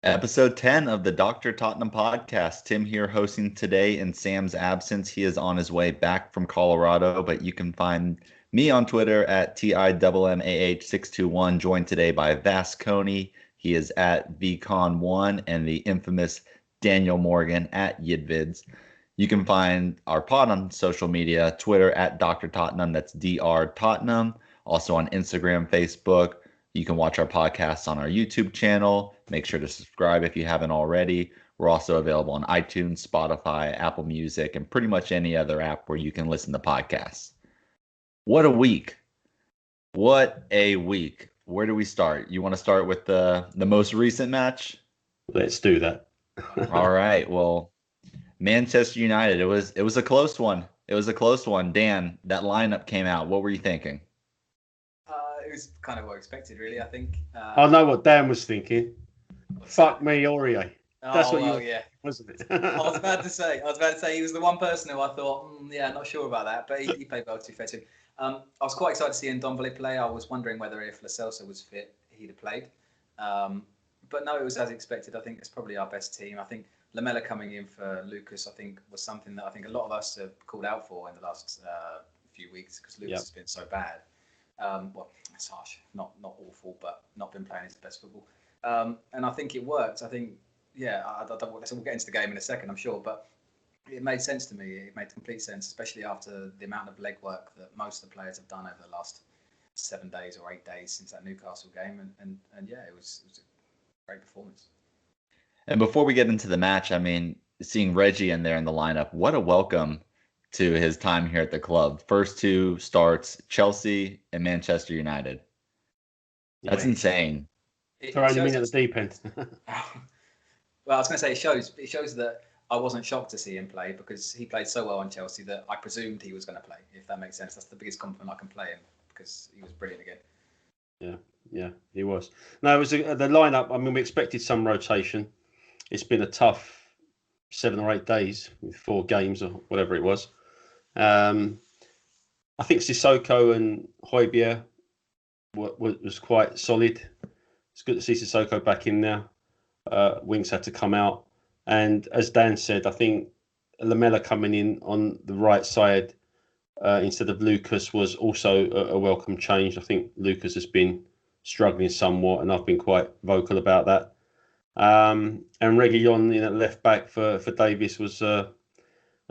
Episode 10 of the Dr. Tottenham podcast. Tim here hosting today in Sam's absence. He is on his way back from Colorado, but you can find me on Twitter at TIMMAH621, joined today by Vass. He is at VCon1 and the infamous Daniel Morgan at Yidvids. You can find our pod on social media, Twitter at Dr. Tottenham, that's Dr. Tottenham, also on Instagram, Facebook. You can watch our podcasts on our YouTube channel. Make sure to subscribe if you haven't already. We're also available on iTunes, Spotify, Apple Music, and pretty much any other app where you can listen to podcasts. What a week. What a week. Where do we start? You want to start with the most recent match? Let's do that. All right. Well, Manchester United. It was a close one. It was a close one. Dan, that lineup came out. What were you thinking? It was kind of what I expected, really. I think. I know what Dan was thinking. Fuck me, Aurier. That's what you. Yeah, wasn't it? I was about to say he was the one person who I thought, not sure about that, but he played well, to be fair to him. I was quite excited to see Ndombele play. I was wondering whether if Lo Celso was fit, he'd have played. But no, it was as expected. I think it's probably our best team. I think Lamela coming in for Lucas, I think, was something that I think a lot of us have called out for in the last few weeks because Lucas has been so bad. Well, it's harsh, not awful, but not been playing his best football. And I think it worked. I think, we'll get into the game in a second, I'm sure, but it made sense to me. It made complete sense, especially after the amount of legwork that most of the players have done over the last 7 days or 8 days since that Newcastle game. And it was a great performance. And before we get into the match, I mean, seeing Reggie in there in the lineup, what a welcome to his time here at the club. First two starts, Chelsea and Manchester United. That's insane. Throwing him in at the deep end. Well, I was going to say it shows that I wasn't shocked to see him play because he played so well on Chelsea that I presumed he was going to play, if that makes sense. That's the biggest compliment I can play him because he was brilliant again. Yeah, he was. No, it was the lineup. I mean, we expected some rotation. It's been a tough 7 or 8 days with 4 games or whatever it was. I think Sissoko and Højbjerg was quite solid. It's good to see Sissoko back in now. Winks had to come out. And as Dan said, I think Lamela coming in on the right side instead of Lucas was also a welcome change. I think Lucas has been struggling somewhat, and I've been quite vocal about that. And Reguilon in at left back for Davis was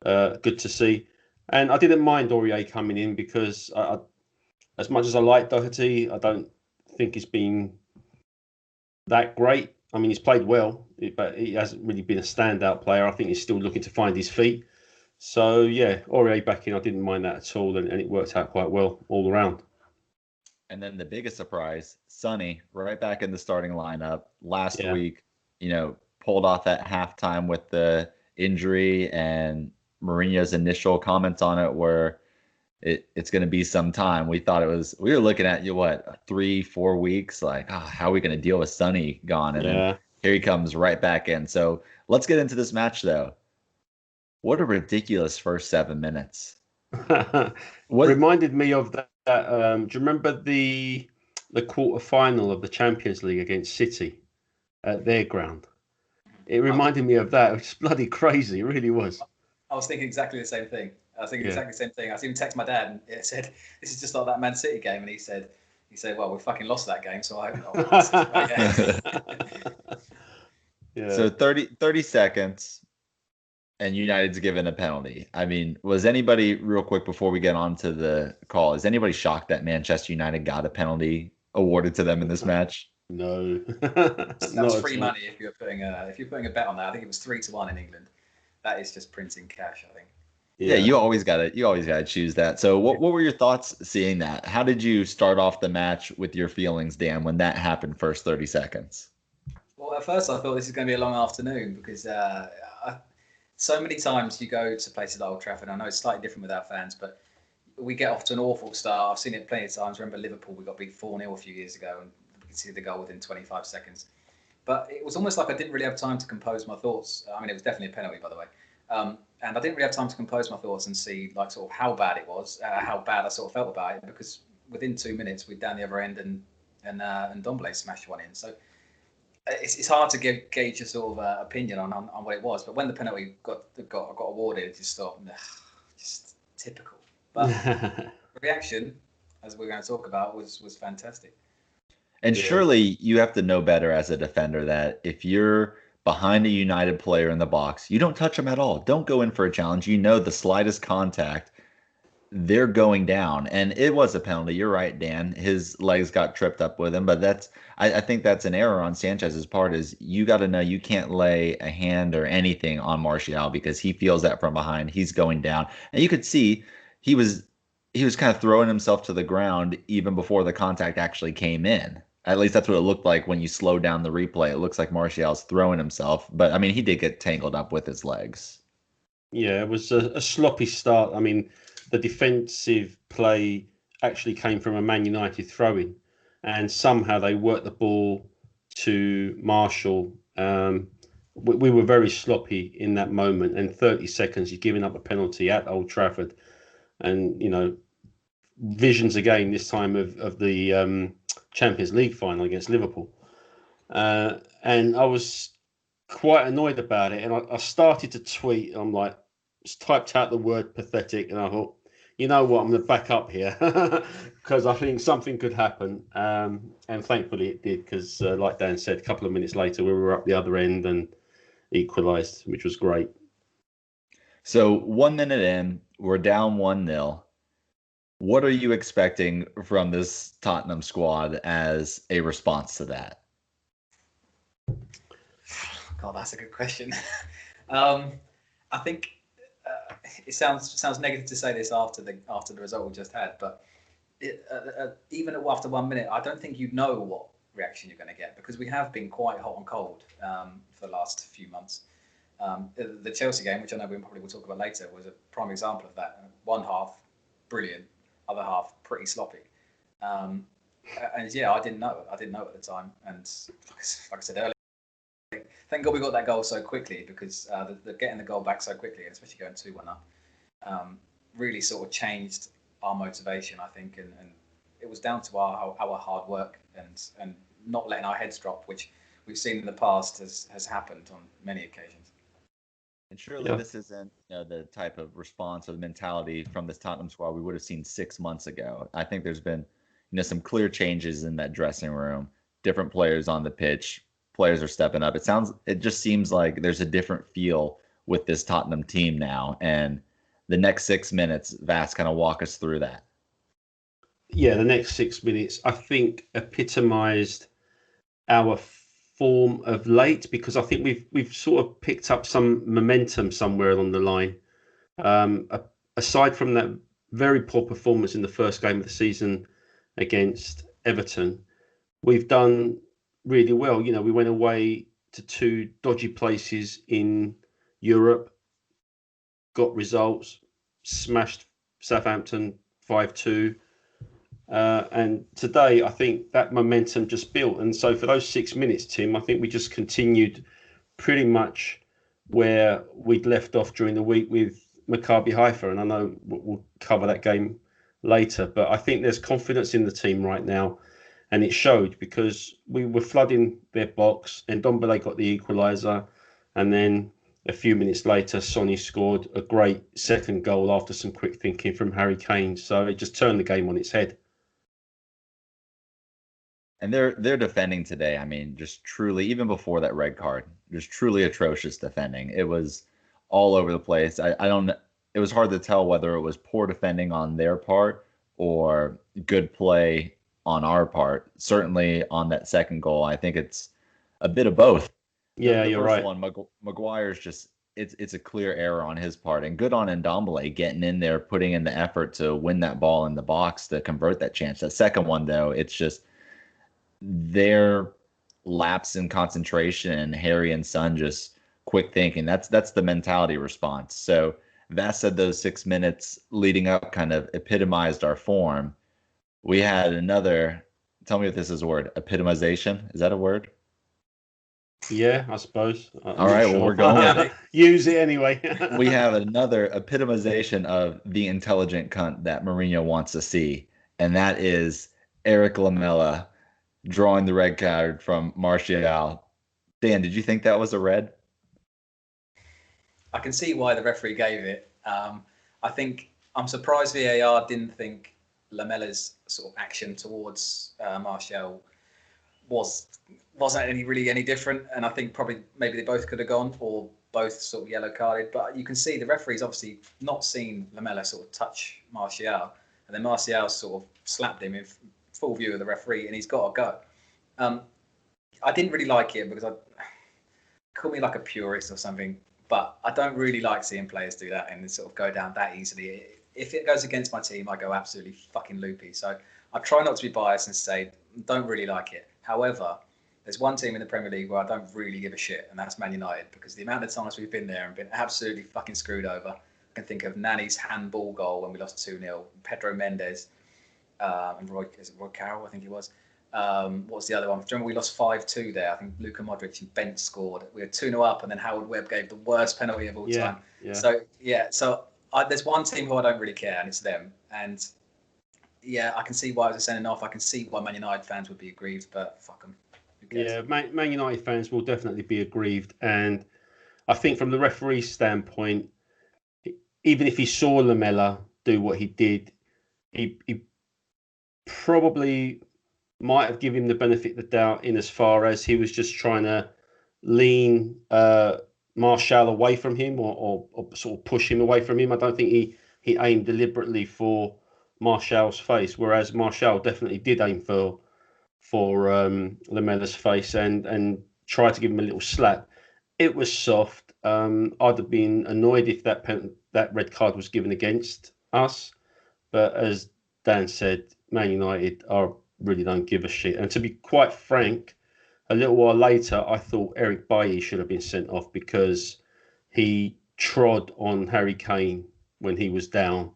good to see. And I didn't mind Aurier coming in because as much as I like Doherty, I don't think he's been that great. I mean, he's played well, but he hasn't really been a standout player. I think he's still looking to find his feet. So, yeah, Aurier back in, I didn't mind that at all, and it worked out quite well all around. And then the biggest surprise, Sonny, right back in the starting lineup last week, pulled off at halftime with the injury, and Mourinho's initial comments on it were it's going to be some time. We were looking at 3-4 weeks, like, how are we going to deal with Sonny gone? And then here he comes right back in. So let's get into this match, though. What a ridiculous first 7 minutes. Reminded me of that. Do you remember the quarter-final of the Champions League against City at their ground? It reminded me of that. It was bloody crazy. It really was. I was thinking exactly the same thing. I was thinking exactly the same thing. I even texted my dad and it said, "This is just like that Man City game." And he said, "Well, we fucking lost that game, so I hope not." So 30 seconds, and United's given a penalty. I mean, was anybody, real quick before we get on to the call, is anybody shocked that Manchester United got a penalty awarded to them in this match? No. That was free money if you're putting a bet on that. I think it was 3-1 in England. That is just printing cash, I think. Yeah, you always gotta choose that. So what were your thoughts seeing that? How did you start off the match with your feelings, Dan, when that happened first 30 seconds? Well, at first I thought this is going to be a long afternoon because so many times you go to places like Old Trafford. I know it's slightly different with our fans, but we get off to an awful start. I've seen it plenty of times. Remember Liverpool, we got beat 4-0 a few years ago, and we could see the goal within 25 seconds. But it was almost like I didn't really have time to compose my thoughts. I mean, it was definitely a penalty, by the way. And I didn't really have time to compose my thoughts and see like sort of how bad it was, how bad I sort of felt about it, because within 2 minutes we'd down the other end and Ndombele smashed one in. So it's hard to gauge a sort of opinion on what it was. But when the penalty got awarded, it just thought, just typical. But the reaction, as we're going to talk about, was fantastic. And surely you have to know better as a defender that if you're behind a United player in the box, you don't touch them at all. Don't go in for a challenge. You know the slightest contact, they're going down. And it was a penalty. You're right, Dan. His legs got tripped up with him. But I think that's an error on Sanchez's part is you got to know you can't lay a hand or anything on Martial because he feels that from behind. He's going down. And you could see he was kind of throwing himself to the ground even before the contact actually came in. At least that's what it looked like when you slow down the replay. It looks like Martial's throwing himself, but I mean, he did get tangled up with his legs. Yeah, it was a sloppy start. I mean, the defensive play actually came from a Man United throw-in, and somehow they worked the ball to Martial. We were very sloppy in that moment, and 30 seconds, you're giving up a penalty at Old Trafford. And, visions again this time of the Champions League final against Liverpool. And I was quite annoyed about it. And I started to tweet. I'm like, just typed out the word pathetic. And I thought, you know what, I'm going to back up here because I think something could happen. And thankfully it did because, like Dan said, a couple of minutes later, we were up the other end and equalised, which was great. So 1 minute in, we're down 1-0. What are you expecting from this Tottenham squad as a response to that? God, that's a good question. I think it sounds negative to say this after the result we just had, but even after 1 minute, I don't think you know what reaction you're going to get because we have been quite hot and cold for the last few months. The Chelsea game, which I know we probably will talk about later, was a prime example of that. One half, brilliant. Other half, pretty sloppy. And yeah, I didn't know at the time. And like I said earlier, thank God we got that goal so quickly because the getting the goal back so quickly, especially going 2-1 up, really sort of changed our motivation, I think. And it was down to our hard work and not letting our heads drop, which we've seen in the past has happened on many occasions. And surely this isn't the type of response or the mentality from this Tottenham squad we would have seen 6 months ago. I think there's been some clear changes in that dressing room, different players on the pitch, players are stepping up. It just seems like there's a different feel with this Tottenham team now. And the next 6 minutes, Vass kind of walk us through that. Yeah, the next 6 minutes, I think, epitomised our form of late because I think we've sort of picked up some momentum somewhere along the line. Aside from that very poor performance in the first game of the season against Everton, we've done really well. We went away to 2 dodgy places in Europe, got results, smashed Southampton 5-2. And today, I think that momentum just built. And so for those 6 minutes, Tim, I think we just continued pretty much where we'd left off during the week with Maccabi Haifa. And I know we'll cover that game later, but I think there's confidence in the team right now. And it showed because we were flooding their box and Ndombele got the equaliser. And then a few minutes later, Sonny scored a great second goal after some quick thinking from Harry Kane. So it just turned the game on its head. And they're defending today. I mean, just truly, even before that red card, just truly atrocious defending. It was all over the place. It was hard to tell whether it was poor defending on their part or good play on our part. Certainly on that second goal, I think it's a bit of both. Yeah, you're right. One, Maguire's just it's a clear error on his part, and good on Ndombele getting in there, putting in the effort to win that ball in the box to convert that chance. That second one, though, it's just their lapse in concentration and Harry and Son just quick thinking. That's the mentality response. So Vass said those 6 minutes leading up kind of epitomized our form. We had another, tell me if this is a word, epitomization. Is that a word? Yeah, I suppose. All right, well, we're going with it. Use it anyway. We have another epitomization of the intelligent cunt that Mourinho wants to see, and that is Eric Lamela drawing the red card from Martial Dan, did you think that was a red? I can see why the referee gave it. I think I'm surprised VAR didn't think Lamella's sort of action towards Martial wasn't any different, and I think probably maybe they both could have gone or both sort of yellow carded. But you can see the referee's obviously not seen Lamella sort of touch Martial, and then Martial sort of slapped him in full view of the referee, and he's got to go. I didn't really like it because I call me like a purist or something, but I don't really like seeing players do that and sort of go down that easily. If it goes against my team, I go absolutely fucking loopy. So I try not to be biased and say don't really like it. However, there's one team in the Premier League where I don't really give a shit, and that's Man United, because the amount of times we've been there and been absolutely fucking screwed over. I can think of Nani's handball goal when we lost 2-0, Pedro Mendes, and Roy Carroll, I think he was. What was the other one? Do you remember we lost 5-2 there? I think Luka Modric and Bent scored. We were 2-0 up, and then Howard Webb gave the worst penalty of all time. Yeah. So there's one team who I don't really care, and it's them. And yeah, I can see why it was a sending off. I can see why Man United fans would be aggrieved, but fuck them. Yeah, Man United fans will definitely be aggrieved. And I think from the referee's standpoint, even if he saw Lamella do what he did, he probably might have given him the benefit of the doubt in as far as he was just trying to lean Martial away from him or sort of push him away from him. I don't think he aimed deliberately for Martial's face, whereas Martial definitely did aim for Lamella's face and tried to give him a little slap. It was soft. I'd have been annoyed if that red card was given against us, but as Dan said, Man United really don't give a shit. And to be quite frank, a little while later, I thought Eric Bailly should have been sent off because he trod on Harry Kane when he was down,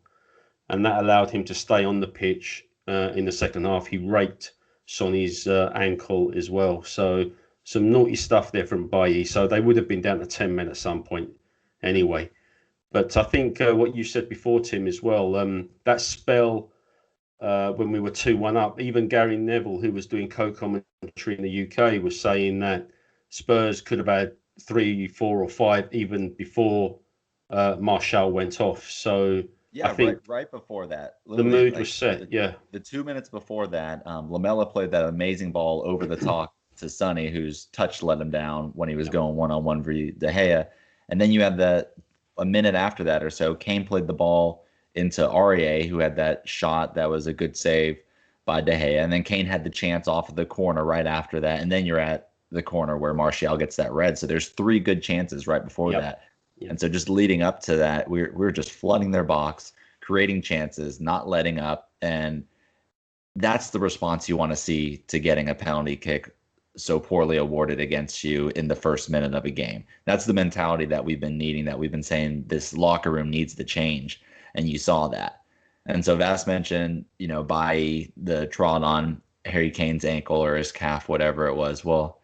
and that allowed him to stay on the pitch in the second half. He raked Sonny's ankle as well. So some naughty stuff there from Bailly. So they would have been down to 10 men at some point anyway. But I think what you said before, Tim, as well, that spell when we were 2-1 up, even Gary Neville, who was doing co-commentary in the UK, was saying that Spurs could have had 3, 4 or 5 even before Martial went off. So yeah, I think right before that, the mood was set. The 2 minutes before that, Lamella played that amazing ball over the top to Sonny, whose touch let him down when he was going one-on-one for De Gea. And then you had a minute after that or so, Kane played the ball into Aurier, who had that shot that was a good save by De Gea. And then Kane had the chance off of the corner right after that. And then you're at the corner where Martial gets that red. So there's 3 good chances right before that. Yep. And so just leading up to that, we're just flooding their box, creating chances, not letting up. And that's the response you want to see to getting a penalty kick so poorly awarded against you in the first minute of a game. That's the mentality that we've been needing, that we've been saying this locker room needs to change. And you saw that. And so Vass mentioned, by the trot on Harry Kane's ankle or his calf, whatever it was. Well,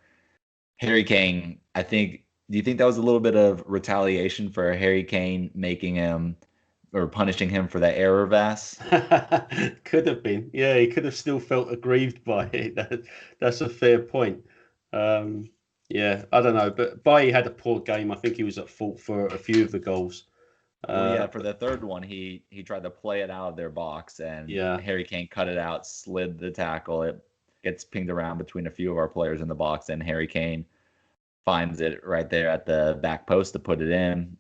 Harry Kane, do you think that was a little bit of retaliation for Harry Kane making him or punishing him for that error, Vass? Could have been. Yeah, he could have still felt aggrieved by it. That's a fair point. Yeah, I don't know. But Bailly had a poor game. I think he was at fault for a few of the goals. For the third one, he tried to play it out of their box, and Harry Kane cut it out, slid the tackle. It gets pinged around between a few of our players in the box, and Harry Kane finds it right there at the back post to put it in.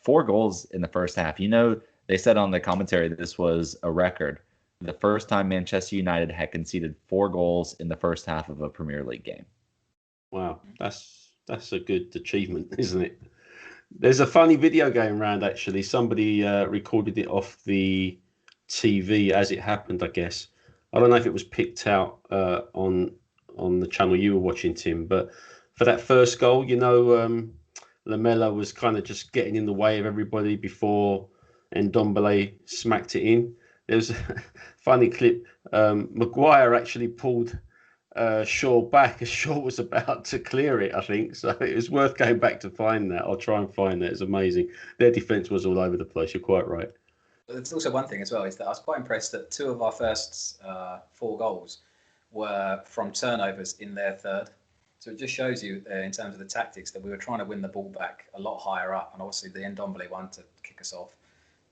4 goals in the first half. They said on the commentary that this was a record. The first time Manchester United had conceded 4 goals in the first half of a Premier League game. Wow, that's a good achievement, isn't it? There's a funny video going around, actually. Somebody recorded it off the TV as it happened, I guess. I don't know if it was picked out on the channel you were watching, Tim, but for that first goal, Lamella was kind of just getting in the way of everybody before Ndombele smacked it in. There's a funny clip. Maguire actually pulled Shaw back as Shaw was about to clear it, I think. So it was worth going back to find that. I'll try and find that. It's amazing. Their defence was all over the place. You're quite right. But there's also one thing as well, is that I was quite impressed that 2 of our first 4 goals were from turnovers in their third. So it just shows you in terms of the tactics that we were trying to win the ball back a lot higher up, and obviously the Ndombele one to kick us off,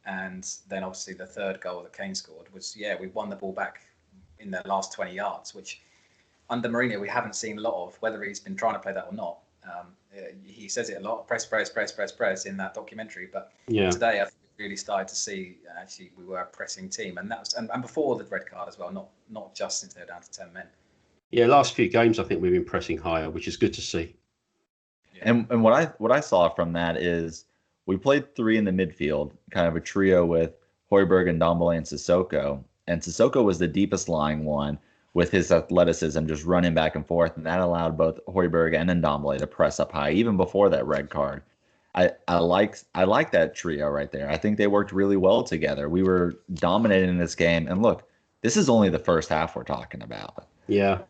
and then obviously the third goal that Kane scored was we won the ball back in the last 20 yards, which under Mourinho we haven't seen a lot of, whether he's been trying to play that or not. He says it a lot, press in that documentary, but today I think we really started to see actually we were a pressing team, and that was and before the red card as well, not just since they're down to 10 men. Yeah, last few games I think we've been pressing higher, which is good to see. Yeah. And what I saw from that is we played three in the midfield, kind of a trio with Højbjerg and Ndombele and Sissoko. And Sissoko was the deepest lying one with his athleticism, just running back and forth, and that allowed both Højbjerg and Ndombele to press up high, even before that red card. I like that trio right there. I think they worked really well together. We were dominating this game, and look, this is only the first half we're talking about. Yeah.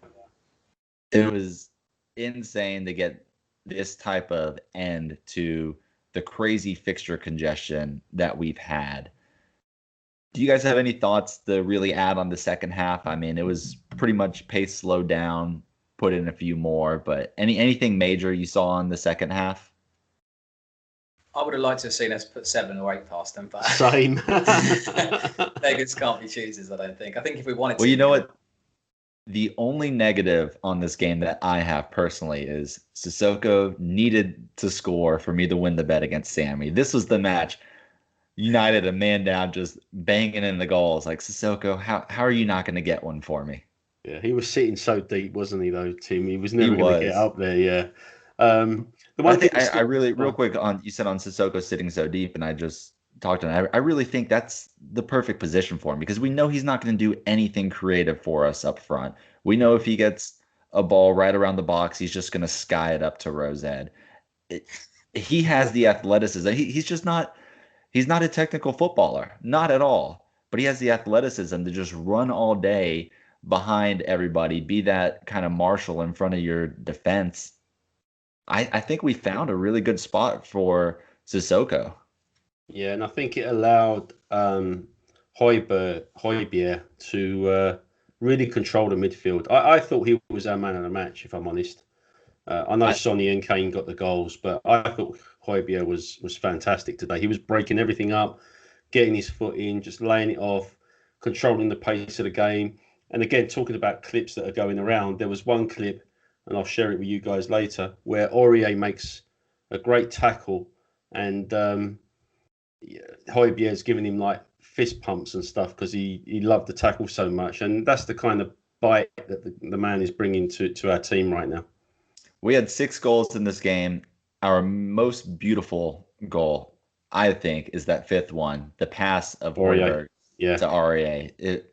It was insane to get this type of end to the crazy fixture congestion that we've had. Do you guys have any thoughts to really add on the second half? I mean, it was pretty much pace slowed down, put in a few more, but anything major you saw in the second half? I would have liked to have seen us put 7 or 8 past them, but same. beggars can't be choosers, I don't think. I think if we wanted to. Well, you know what? The only negative on this game that I have personally is Sissoko needed to score for me to win the bet against Sammy. This was the match. United, a man down, just banging in the goals. Like, Sissoko, how are you not going to get one for me? Yeah, he was sitting so deep, wasn't he, though, Tim? He was never going to get up there, yeah. The one thing I really, real quick, you said on Sissoko sitting so deep, and I just talked to him. I really think that's the perfect position for him because we know he's not going to do anything creative for us up front. We know if he gets a ball right around the box, he's just going to sky it up to Rosed. He has the athleticism. He's just not. He's not a technical footballer, not at all. But he has the athleticism to just run all day behind everybody, be that kind of marshal in front of your defense. I think we found a really good spot for Sissoko. Yeah, and I think it allowed Højbjerg to really control the midfield. I thought he was our man of the match, if I'm honest. I know Sonny and Kane got the goals, but I thought Højbjerg was fantastic today. He was breaking everything up, getting his foot in, just laying it off, controlling the pace of the game. And again, talking about clips that are going around, there was one clip, and I'll share it with you guys later, where Aurier makes a great tackle, and Højbjerg's giving him like fist pumps and stuff because he loved the tackle so much. And that's the kind of bite that the man is bringing to our team right now. We had 6 goals in this game. Our most beautiful goal, I think, is that 5th one, the pass of Højbjerg to Aurier. It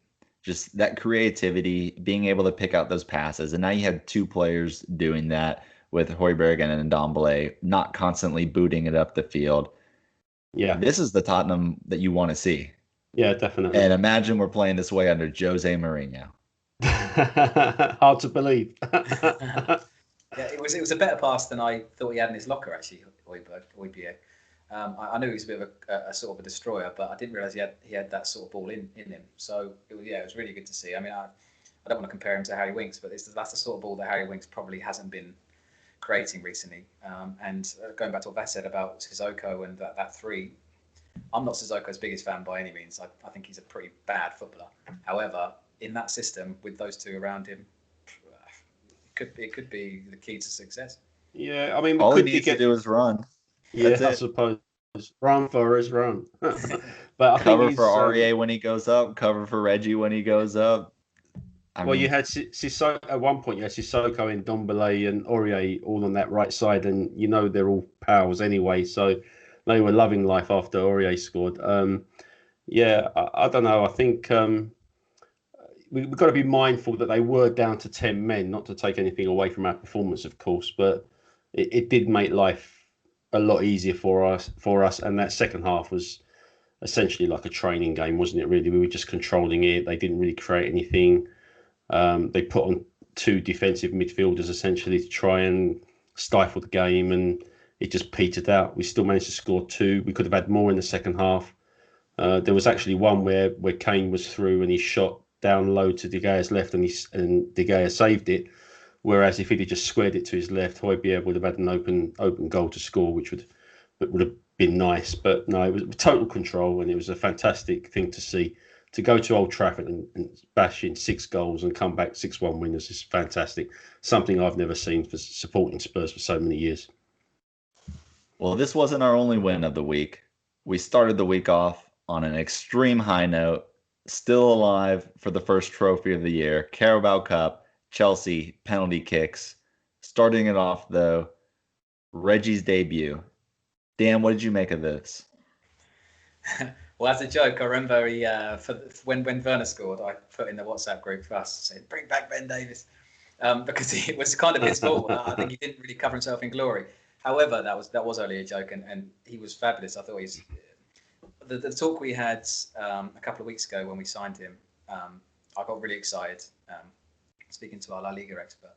just that creativity, being able to pick out those passes, and now you had 2 players doing that with Højbjerg and Ndombele, not constantly booting it up the field. Yeah, this is the Tottenham that you want to see. Yeah, definitely. And imagine we're playing this way under Jose Mourinho. Hard to believe. Yeah, it was a better pass than I thought he had in his locker, actually, Højbjerg. I knew he was a bit of a sort of a destroyer, but I didn't realise he had that sort of ball in him. So it was really good to see. I mean, I don't want to compare him to Harry Winks, but that's the sort of ball that Harry Winks probably hasn't been creating recently. And going back to what Vass said about Sissoko and that 3, I'm not Sissoko's biggest fan by any means. I think he's a pretty bad footballer. However, in that system with those 2 around him, it could be the key to success. Yeah, I mean, all he needs to do is run. Yeah, I suppose. Run for his run. But I cover think for Aurier when he goes up, cover for Reggie when he goes up. You had Sissoko at one point. You had Sissoko and Ndombele and Aurier all on that right side, and you know they're all pals anyway. So they were loving life after Aurier scored. I don't know. I think we've got to be mindful that they were down to 10 men. Not to take anything away from our performance, of course, but it did make life a lot easier for us. And that second half was essentially like a training game, wasn't it? Really, we were just controlling it. They didn't really create anything. They put on 2 defensive midfielders essentially to try and stifle the game, and it just petered out. We still managed to score 2. We could have had more in the second half. There was actually one where Kane was through and he shot down low to De Gea's left, and De Gea saved it. Whereas if he'd have just squared it to his left, Højbjerg would have had an open goal to score, which would have been nice. But no, it was total control, and it was a fantastic thing to see. To go to Old Trafford and bash in 6 goals and come back 6-1 winners is fantastic. Something I've never seen for supporting Spurs for so many years. Well, this wasn't our only win of the week. We started the week off on an extreme high note, still alive for the first trophy of the year, Carabao Cup, Chelsea, penalty kicks. Starting it off, though, Reggie's debut. Dan, what did you make of this? Well, as a joke, I remember when Werner scored, I put in the WhatsApp group for us, saying, bring back Ben Davies, because it was kind of his fault. I think he didn't really cover himself in glory. However, that was only a joke, and he was fabulous. I thought the talk we had a couple of weeks ago when we signed him, I got really excited, speaking to our La Liga expert,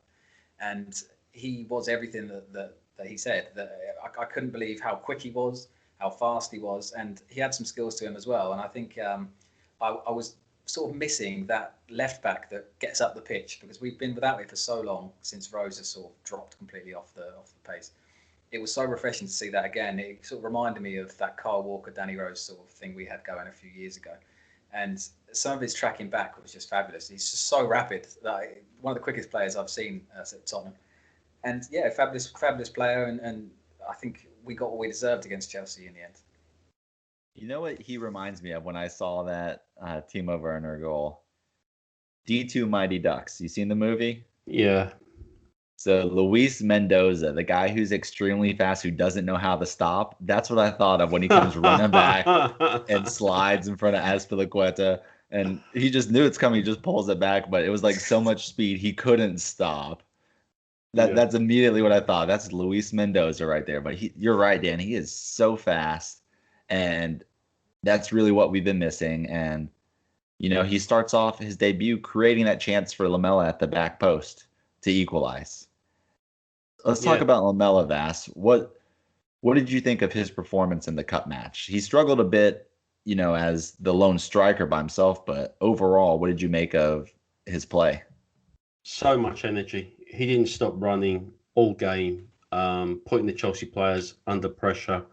and he was everything that he said. That I couldn't believe how quick he was, how fast he was, and he had some skills to him as well. And I think I was sort of missing that left back that gets up the pitch, because we've been without it for so long since Rose has sort of dropped completely off the pace. It was so refreshing to see that again. It sort of reminded me of that Kyle Walker, Danny Rose sort of thing we had going a few years ago. And some of his tracking back was just fabulous. He's just so rapid. Like, one of the quickest players I've seen at Tottenham. And yeah, fabulous player. And I think we got what we deserved against Chelsea in the end. You know what he reminds me of when I saw that Timo Werner goal? D2 Mighty Ducks. You seen the movie? Yeah. So Luis Mendoza, the guy who's extremely fast, who doesn't know how to stop, that's what I thought of when he comes running back and slides in front of Azpilicueta. And he just knew it's coming. He just pulls it back, but it was like so much speed, he couldn't stop. That's immediately what I thought. That's Luis Mendoza right there. But you're right, Dan. He is so fast, and that's really what we've been missing. And, he starts off his debut creating that chance for Lamela at the back post to equalize. Let's talk about Lamela, Vass. What did you think of his performance in the cup match? He struggled a bit, as the lone striker by himself, but overall, what did you make of his play? So much energy. He didn't stop running all game, putting the Chelsea players under pressure.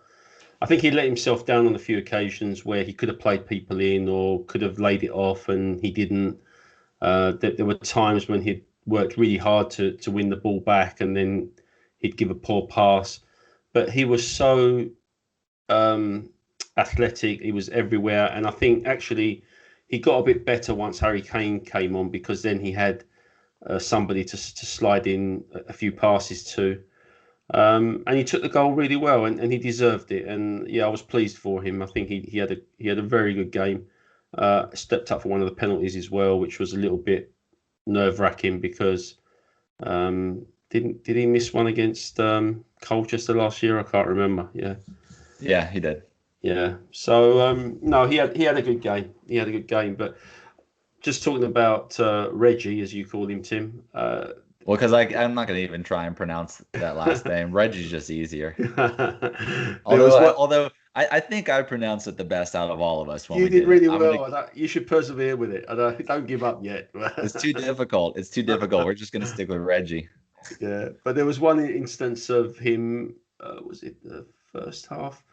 I think he let himself down on a few occasions where he could have played people in or could have laid it off, and he didn't. There were times when he'd worked really hard to win the ball back, and then he'd give a poor pass. But he was so athletic. He was everywhere. And I think actually he got a bit better once Harry Kane came on, because then he had somebody to slide in a few passes to. And he took the goal really well, and he deserved it. And yeah, I was pleased for him. I think he had a very good game. Stepped up for one of the penalties as well, which was a little bit nerve-wracking, because did he miss one against Colchester last year? I can't remember. Yeah, he did. Yeah. So no, he had a good game. He had a good game. But just talking about Reggie, as you call him, Tim. Well, because I'm not going to even try and pronounce that last name. Reggie's just easier. Although I think I pronounced it the best out of all of us. You did really well. You should persevere with it. Don't give up yet. It's too difficult. We're just going to stick with Reggie. Yeah, but there was one instance of him. Was it the first half?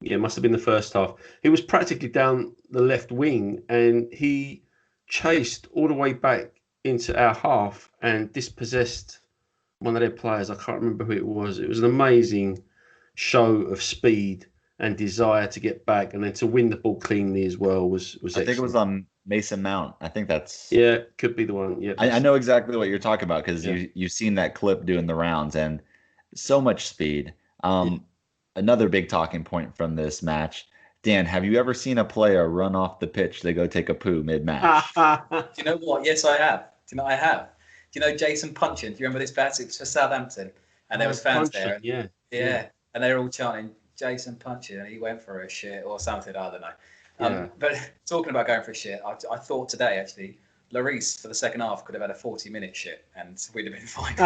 Yeah, it must have been the first half. He was practically down the left wing, and he chased all the way back into our half and dispossessed one of their players. I can't remember who it was. It was an amazing show of speed and desire to get back, and then to win the ball cleanly as well was I think it was on Mason Mount. I think that's... Yeah, could be the one. Yeah, I know exactly what you're talking about, because you've seen that clip doing the rounds, and so much speed. Another big talking point from this match. Dan, have you ever seen a player run off the pitch to go take a poo mid-match? Do you know what? Yes, I have. I have. Do you know Jason Punchin? Do you remember this bat? It was for Southampton, and there was fans there. Yeah. And they were all chanting Jason Punchin, and he went for a shit or something. I don't know. But talking about going for a shit, I thought today actually, Lloris for the second half could have had a 40-minute shit, and we'd have been fine.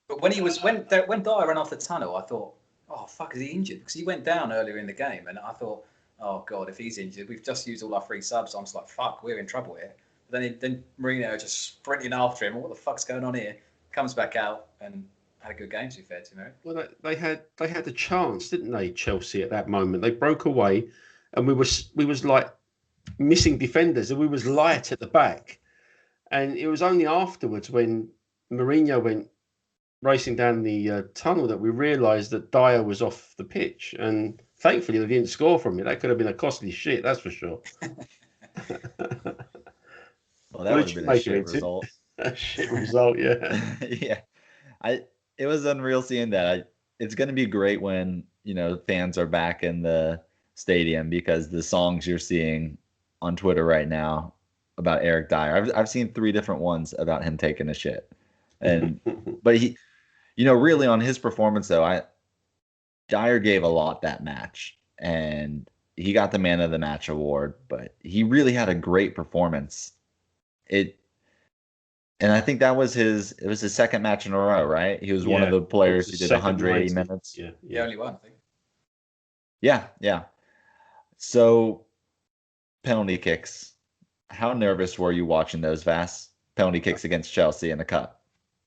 But when Dyer ran off the tunnel, I thought, oh fuck, is he injured? Because he went down earlier in the game, and I thought, oh god, if he's injured, we've just used all our free subs. I'm just like, fuck, we're in trouble here. Then Mourinho just sprinting after him. What the fuck's going on here? Comes back out and had a good game, to be fair to him. Well, they had the chance, didn't they? Chelsea at that moment, they broke away, and we was like missing defenders, and we was light at the back. And it was only afterwards when Mourinho went racing down the tunnel that we realised that Dyer was off the pitch, and thankfully they didn't score from it. That could have been a costly shit, that's for sure. Well, that would have been a shit result. A shit result, yeah. Yeah, it was unreal seeing that. It's going to be great when fans are back in the stadium, because the songs you're seeing on Twitter right now about Eric Dyer, I've seen 3 different ones about him taking a shit, and but he, really on his performance though, Dyer gave a lot that match, and he got the Man of the Match award, but he really had a great performance. And I think it was his second match in a row, right? He was one of the players who did 180 minutes. Yeah, only one, I think. Yeah. So, penalty kicks. How nervous were you watching those, Vass? Penalty kicks against Chelsea in the cup.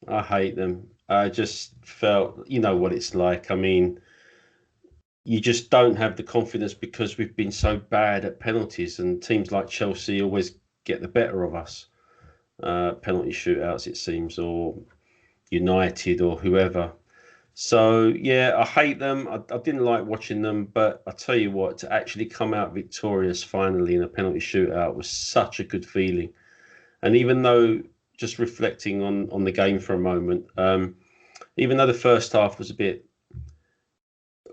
I hate them. I just felt, what it's like. I mean, you just don't have the confidence because we've been so bad at penalties, and teams like Chelsea always get the better of us. Penalty shootouts, it seems, or United or whoever. So, yeah, I hate them. I didn't like watching them, but I tell you what, to actually come out victorious finally in a penalty shootout was such a good feeling. And even though, just reflecting on the game for a moment, even though the first half was there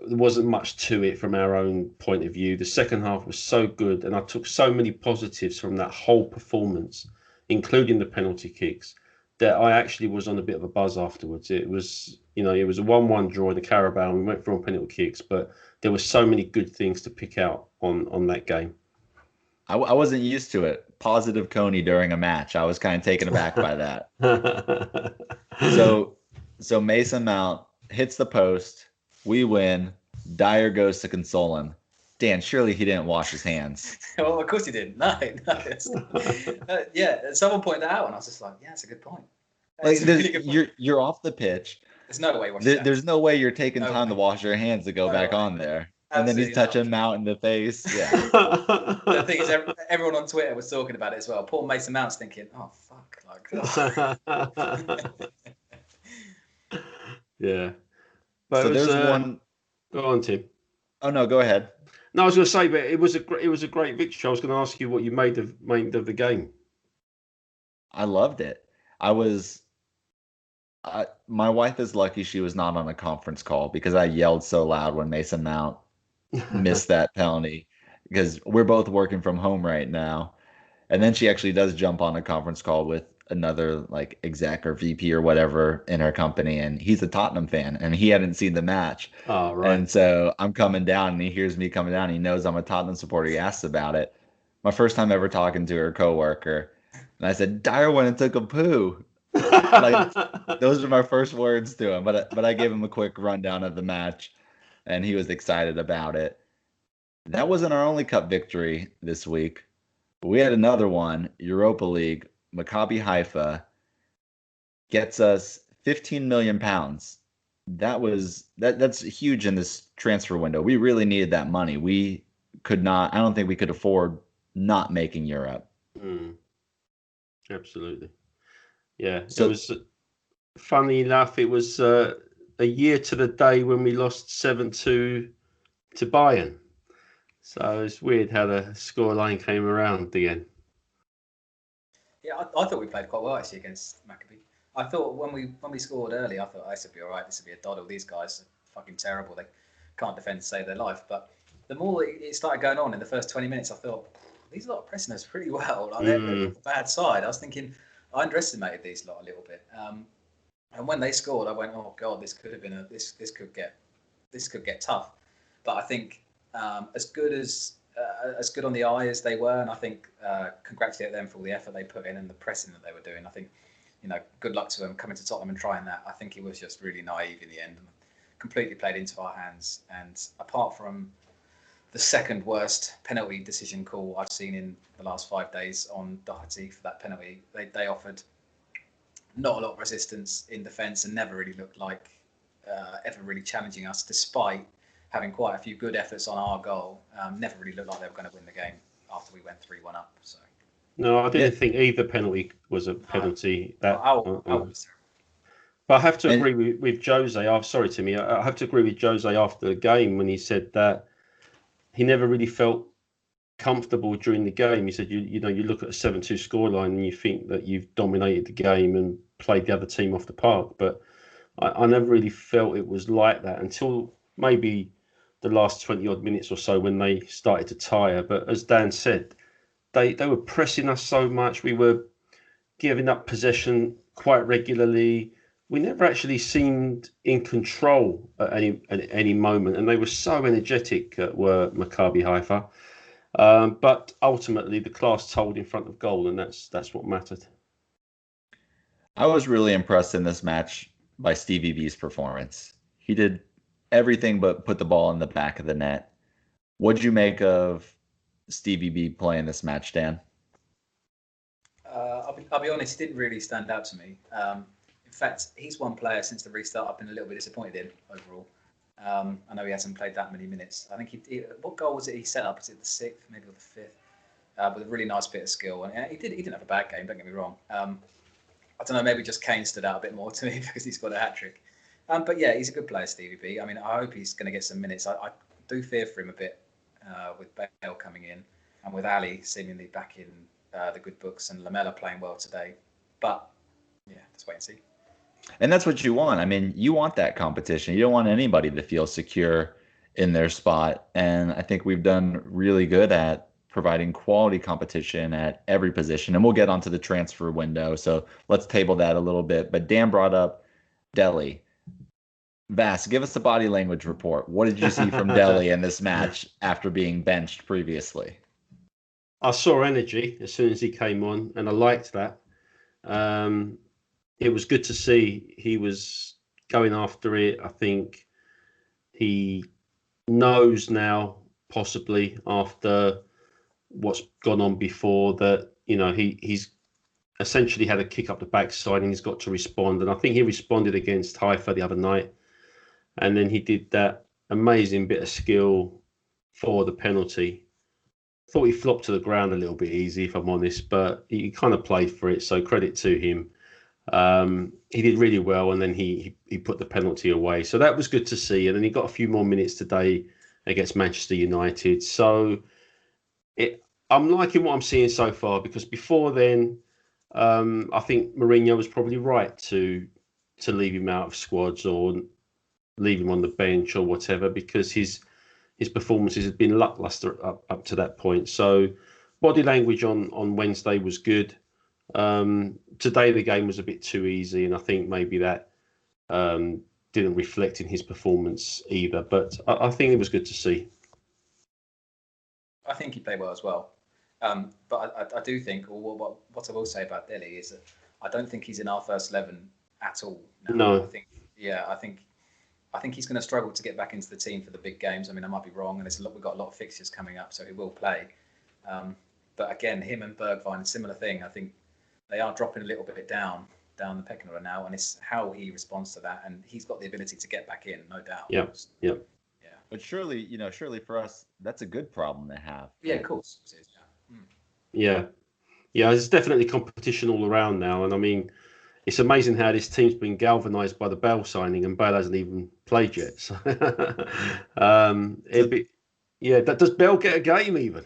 wasn't much to it from our own point of view, the second half was so good, and I took so many positives from that whole performance, including the penalty kicks, that I actually was on a bit of a buzz afterwards. It was, it was a 1-1 draw in the Carabao, and we went for on penalty kicks, but there were so many good things to pick out on that game. I wasn't used to it. Positive Coney during a match. I was kind of taken aback by that. So Mason Mount hits the post. We win. Dyer goes to console him. Dan, surely he didn't wash his hands. Well, of course he didn't. No. Yeah, someone pointed that out, and I was just like, yeah, that's a good point. Like, really good point. You're off the pitch. There's no way. There's no way you're taking time to wash your hands to go back on there. And then he's touching Mount in the face. Yeah. The thing is, everyone on Twitter was talking about it as well. Poor Mason Mount's thinking, oh, fuck. Yeah. But so there's one. Go on, Tim. Oh, no, go ahead. No, I was going to say, but it was a great victory. I was going to ask you what you made of the game. I loved it. My wife is lucky she was not on a conference call, because I yelled so loud when Mason Mount missed that penalty, because we're both working from home right now. And then she actually does jump on a conference call with another exec or VP or whatever in her company, and he's a Tottenham fan, and he hadn't seen the match. Oh, right. And so I'm coming down, and he hears me coming down. He knows I'm a Tottenham supporter. He asks about it. My first time ever talking to her coworker, and I said, Dyer went and took a poo. Those are my first words to him. But I gave him a quick rundown of the match, and he was excited about it. That wasn't our only cup victory this week. We had another one, Europa League. Maccabi Haifa gets us 15 million pounds. That's huge in this transfer window. We really needed that money. I don't think we could afford not making Europe. Absolutely. Yeah. So, it was, funny enough, it was a year to the day when we lost 7-2 to Bayern. So it's weird how the scoreline came around again. Yeah, I thought we played quite well actually against Maccabi. I thought when we scored early, I thought this would be all right. This would be a doddle. These guys are fucking terrible. They can't defend to save their life. But the more it started going on in the first 20 minutes, I thought these lot are pressing us pretty well. They're a bad side. I was thinking I underestimated these lot a little bit. And when they scored, I went, oh god, this could have been this could get tough. But I think as good on the eye as they were, and I think congratulate them for all the effort they put in and the pressing that they were doing. I think, good luck to them coming to Tottenham and trying that. I think he was just really naive in the end and completely played into our hands. And apart from the second worst penalty decision call I've seen in the last 5 days on Doherty for that penalty. They offered not a lot of resistance in defence and never really looked like ever really challenging us, despite having quite a few good efforts on our goal. Never really looked like they were going to win the game after we went 3-1 up. So. No, I didn't think either penalty was a penalty. But I have to agree with Jose. Sorry, Timmy. I have to agree with Jose after the game when he said that he never really felt comfortable during the game. He said, you look at a 7-2 scoreline and you think that you've dominated the game and played the other team off the park. But I never really felt it was like that until maybe the last 20-odd minutes or so when they started to tire. But as Dan said, they were pressing us so much. We were giving up possession quite regularly. We never actually seemed in control at any moment, and they were so energetic, were Maccabi Haifa. But ultimately, the class told in front of goal, and that's what mattered. I was really impressed in this match by Stevie B's performance. He did everything but put the ball in the back of the net. What'd you make of Stevie B playing this match, Dan? I'll be honest, he didn't really stand out to me. In fact, he's one player since the restart I've been a little bit disappointed in overall. I know he hasn't played that many minutes. I think what goal was it he set up? Was it the 6th, maybe or the 5th? With a really nice bit of skill. And he didn't have a bad game, don't get me wrong. I don't know, maybe just Kane stood out a bit more to me because he's got a hat-trick. But yeah, he's a good player, Stevie B. I mean, I hope he's going to get some minutes. I do fear for him a bit with Bale coming in and with Ali seemingly back in the good books and Lamela playing well today. But yeah, let's wait and see. And that's what you want. I mean, you want that competition. You don't want anybody to feel secure in their spot. And I think we've done really good at providing quality competition at every position. And we'll get onto the transfer window. So let's table that a little bit. But Dan brought up Delhi. Vass, give us a body language report. What did you see from Delhi in this match after being benched previously? I saw energy as soon as he came on, and I liked that. It was good to see he was going after it. I think he knows now, possibly after what's gone on before, that he's essentially had a kick up the backside and he's got to respond. And I think he responded against Haifa the other night, and then he did that amazing bit of skill for the penalty. Thought he flopped to the ground a little bit easy, if I'm honest, but he kind of played for it, so credit to him. He did really well, and then he put the penalty away. So that was good to see. And then he got a few more minutes today against Manchester United. So I'm liking what I'm seeing so far, because before then, I think Mourinho was probably right to leave him out of squads or leave him on the bench or whatever, because his performances had been lackluster up to that point. So body language on Wednesday was good. Today the game was a bit too easy, and I think maybe that didn't reflect in his performance either. But I think it was good to see. I think he played well as well. But I do think, or what I will say about Delhi is that I don't think he's in our first 11 at all. No. I think he's going to struggle to get back into the team for the big games. I mean, I might be wrong, and we've got a lot of fixtures coming up, so he will play. But again, him and Bergwijn, similar thing. I think they are dropping a little bit down the pecking order now, and it's how he responds to that. And he's got the ability to get back in, no doubt. Yeah. But surely for us, that's a good problem to have. Yeah, of course. Yeah. There's definitely competition all around now, and I mean, it's amazing how this team's been galvanised by the Bale signing, and Bale hasn't even played yet. So, does Bale get a game even?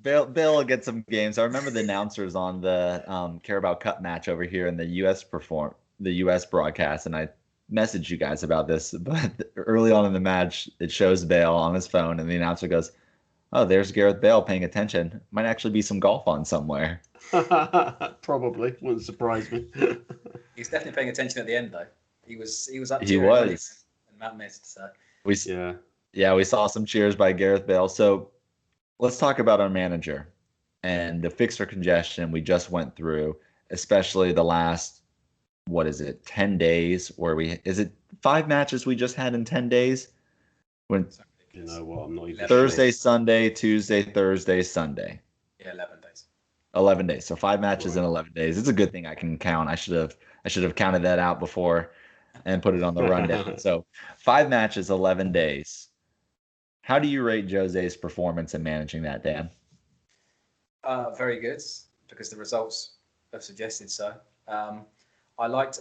Bale will get some games. I remember the announcers on the Carabao Cup match over here in the U.S. broadcast, and I messaged you guys about this. But early on in the match, it shows Bale on his phone, and the announcer goes, "Oh, there's Gareth Bale paying attention. Might actually be some golf on somewhere." Probably wouldn't surprise me. He's definitely paying attention at the end, though. He was up. He was, and Matt missed. So we saw some cheers by Gareth Bale. So let's talk about our manager and the fixture congestion we just went through, especially the last 10 days? Is it 5 matches we just had in 10 days? You know what? I'm not even Thursday, sure. Sunday, Tuesday, Thursday, Sunday. Yeah, 11 days. 11 days. So 5 matches in Right. 11 days. It's a good thing I can count. I should have counted that out before and put it on the rundown. So 5 matches, 11 days. How do you rate Jose's performance in managing that, Dan? Very good, because the results have suggested so. I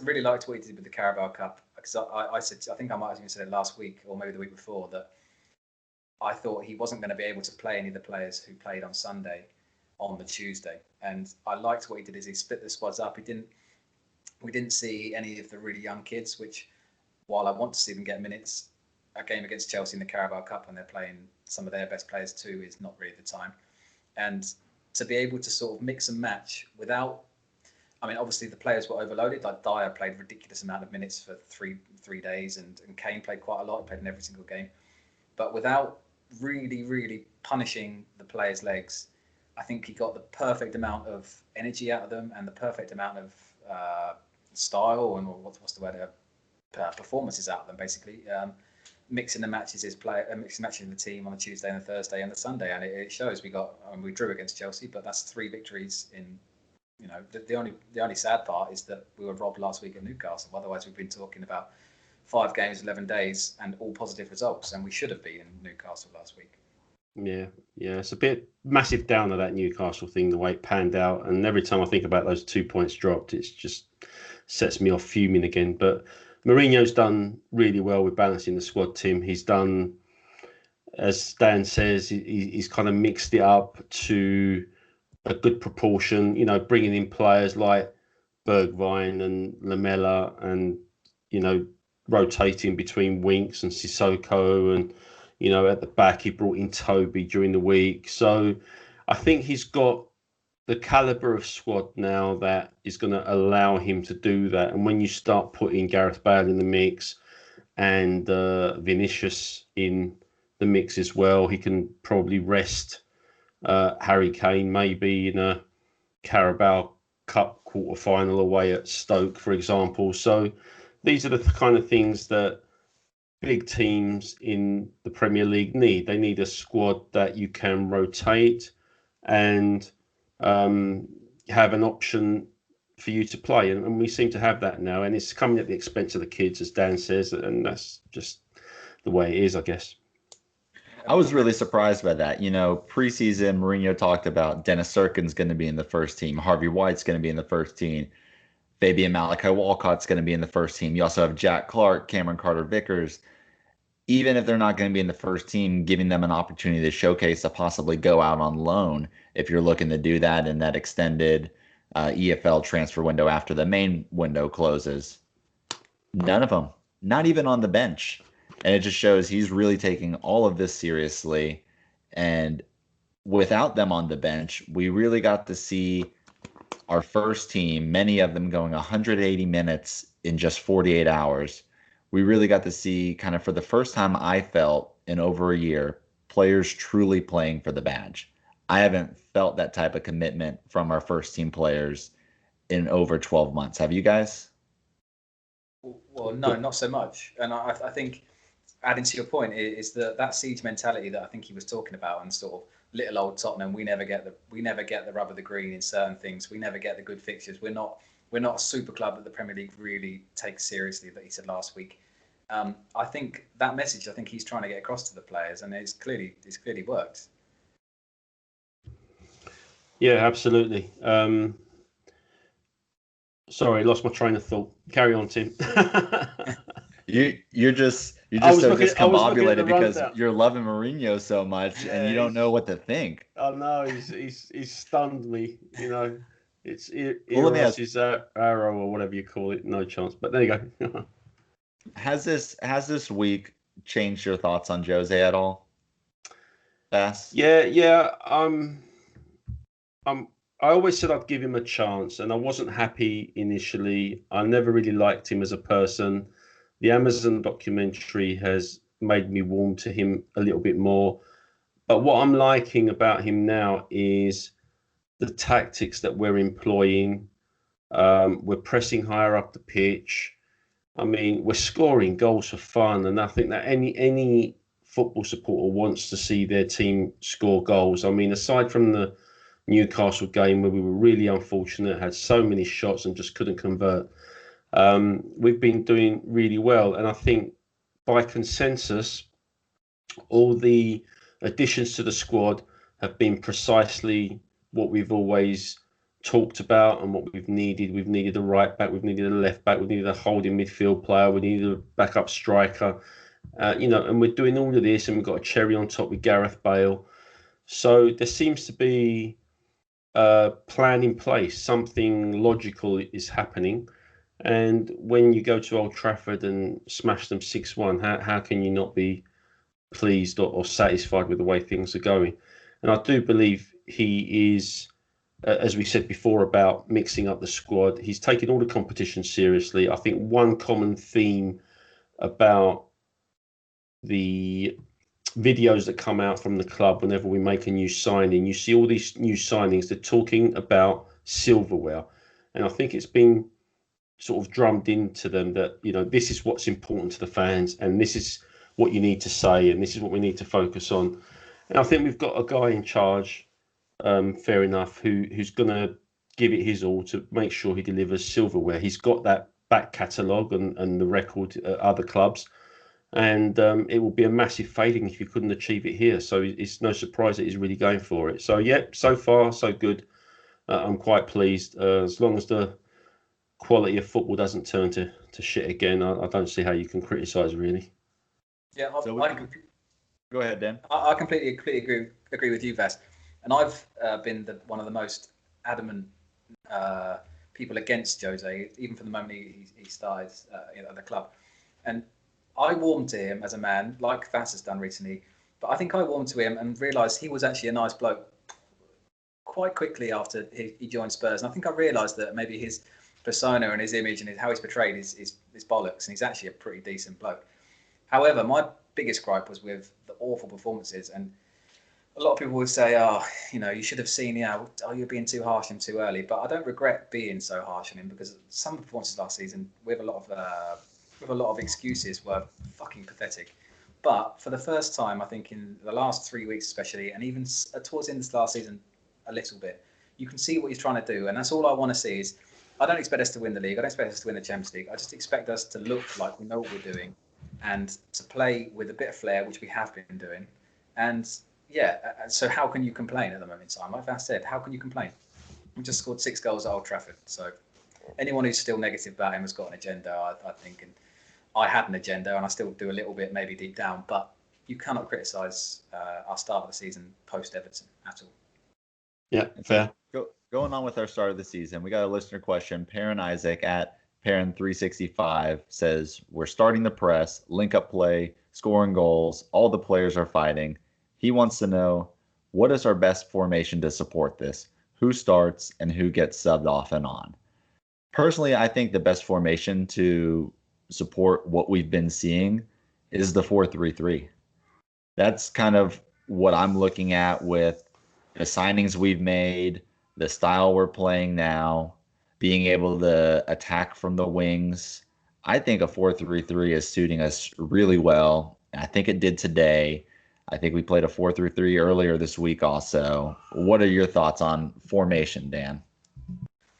really liked what he did with the Carabao Cup, because I said, I think I might have even said it last week or maybe the week before, that I thought he wasn't going to be able to play any of the players who played on Sunday on the Tuesday, and I liked what he did is he split the squads up. We didn't see any of the really young kids, which, while I want to see them get minutes, a game against Chelsea in the Carabao Cup when they're playing some of their best players too is not really the time. And to be able to sort of mix and match without, I mean, obviously the players were overloaded. Like Dyer played a ridiculous amount of minutes for three days, and Kane played quite a lot. He played in every single game, but without really punishing the players' legs. I think he got the perfect amount of energy out of them and the perfect amount of style and what's the word, performances out of them, basically. Mixing the matches mixing matching the team on the Tuesday and the Thursday and the Sunday, and it shows. We drew against Chelsea, but that's 3 victories in. You know, the only sad part is that we were robbed last week at Newcastle. Otherwise, we've been talking about 5 games, 11 days, and all positive results, and we should have beaten Newcastle last week. Yeah, it's a bit massive down of that Newcastle thing, the way it panned out. And every time I think about those 2 points dropped, it just sets me off fuming again. But Mourinho's done really well with balancing the squad, Tim. He's done, as Dan says, he's kind of mixed it up to a good proportion, you know, bringing in players like Bergwijn and Lamela and, you know, rotating between Winks and Sissoko, and, you know, at the back he brought in Toby during the week. So I think he's got the caliber of squad now that is going to allow him to do that. And when you start putting Gareth Bale in the mix and Vinicius in the mix as well, he can probably rest Harry Kane maybe in a Carabao Cup quarter-final away at Stoke, for example. So these are the kind of things that big teams in the Premier League need. They need a squad that you can rotate and have an option for you to play. And we seem to have that now. And it's coming at the expense of the kids, as Dan says. And that's just the way it is, I guess. I was really surprised by that. You know, preseason, Mourinho talked about Dennis Serkin's going to be in the first team. Harvey White's going to be in the first team. Fabian Malachi Walcott's going to be in the first team. You also have Jack Clark, Cameron Carter-Vickers. Even if they're not going to be in the first team, giving them an opportunity to showcase to possibly go out on loan if you're looking to do that in that extended EFL transfer window after the main window closes. None of them, not even on the bench. And it just shows he's really taking all of this seriously. And without them on the bench, we really got to see our first team, many of them going 180 minutes in just 48 hours. We really got to see, kind of for the first time I felt in over a year, players truly playing for the badge. I haven't felt that type of commitment from our first team players in over 12 months. Have you guys? Well, no, not so much. And I think, adding to your point, is that siege mentality that I think he was talking about, and sort of little old Tottenham. We never get the rub of the green in certain things. We never get the good fixtures. We're not a super club that the Premier League really takes seriously, that he said last week. I think that message, I think he's trying to get across to the players, and it's clearly worked. Yeah, absolutely. Sorry, lost my train of thought. Carry on, Tim. You're just so discombobulated because you're loving Mourinho so much, and you don't know what to think. I know he's stunned me. You know, it's Eros arrow or whatever you call it. No chance. But there you go. Has this week changed your thoughts on Jose at all? Vass? Yeah. I always said I'd give him a chance, and I wasn't happy initially. I never really liked him as a person. The Amazon documentary has made me warm to him a little bit more. But what I'm liking about him now is the tactics that we're employing. We're pressing higher up the pitch. I mean, we're scoring goals for fun, and I think that any football supporter wants to see their team score goals. I mean, aside from the Newcastle game where we were really unfortunate, had so many shots and just couldn't convert, we've been doing really well. And I think by consensus, all the additions to the squad have been precisely what we've always talked about and what we've needed. We've needed a right back, we've needed a left back, we've needed a holding midfield player, we needed a backup striker, and we're doing all of this, and we've got a cherry on top with Gareth Bale. So there seems to be a plan in place. Something logical is happening. And when you go to Old Trafford and smash them 6-1, how can you not be pleased or satisfied with the way things are going? And I do believe he is, as we said before about mixing up the squad, he's taking all the competition seriously. I think one common theme about the videos that come out from the club whenever we make a new signing, you see all these new signings, they're talking about silverware. And I think it's been sort of drummed into them that, this is what's important to the fans, and this is what you need to say, and this is what we need to focus on. And I think we've got a guy in charge, fair enough, who's going to give it his all to make sure he delivers silverware. He's got that back catalogue and the record at other clubs, and it will be a massive failing if you couldn't achieve it here. So it's no surprise that he's really going for it. So yeah, so far so good. I'm quite pleased. As long as the quality of football doesn't turn to shit again, I don't see how you can criticise, really. Yeah, Go ahead, Dan. I completely agree with you, Vass. And I've been one of the most adamant people against Jose, even from the moment he started at the club. And I warmed to him as a man, like Vass has done recently. But I think I warmed to him and realised he was actually a nice bloke quite quickly after he joined Spurs. And I think I realised that maybe his persona and his image and how he's portrayed is bollocks, and he's actually a pretty decent bloke. However, my biggest gripe was with the awful performances, and a lot of people would say, you should have seen, you're being too harsh and too early. But I don't regret being so harsh on him, because some performances last season with a lot of excuses were fucking pathetic. But for the first time, I think in the last 3 weeks especially, and even towards the end of last season a little bit, you can see what he's trying to do. And that's all I want to see is, I don't expect us to win the league. I don't expect us to win the Champions League. I just expect us to look like we know what we're doing and to play with a bit of flair, which we have been doing. And yeah, so how can you complain at the moment in time? Like I said, how can you complain? We just scored 6 goals at Old Trafford. So anyone who's still negative about him has got an agenda, I think. And I had an agenda, and I still do a little bit, maybe deep down. But you cannot criticise our start of the season post-Everton at all. Yeah, fair. Going on with our start of the season, we got a listener question. Perrin Isaac at Perrin365 says, we're starting the press, link up play, scoring goals. All the players are fighting. He wants to know, what is our best formation to support this? Who starts and who gets subbed off and on? Personally, I think the best formation to support what we've been seeing is the 4-3-3. That's kind of what I'm looking at with the signings we've made, the style we're playing now, being able to attack from the wings. I think a 4-3-3 is suiting us really well. I think it did today. I think we played a 4-3-3 earlier this week also. What are your thoughts on formation, Dan?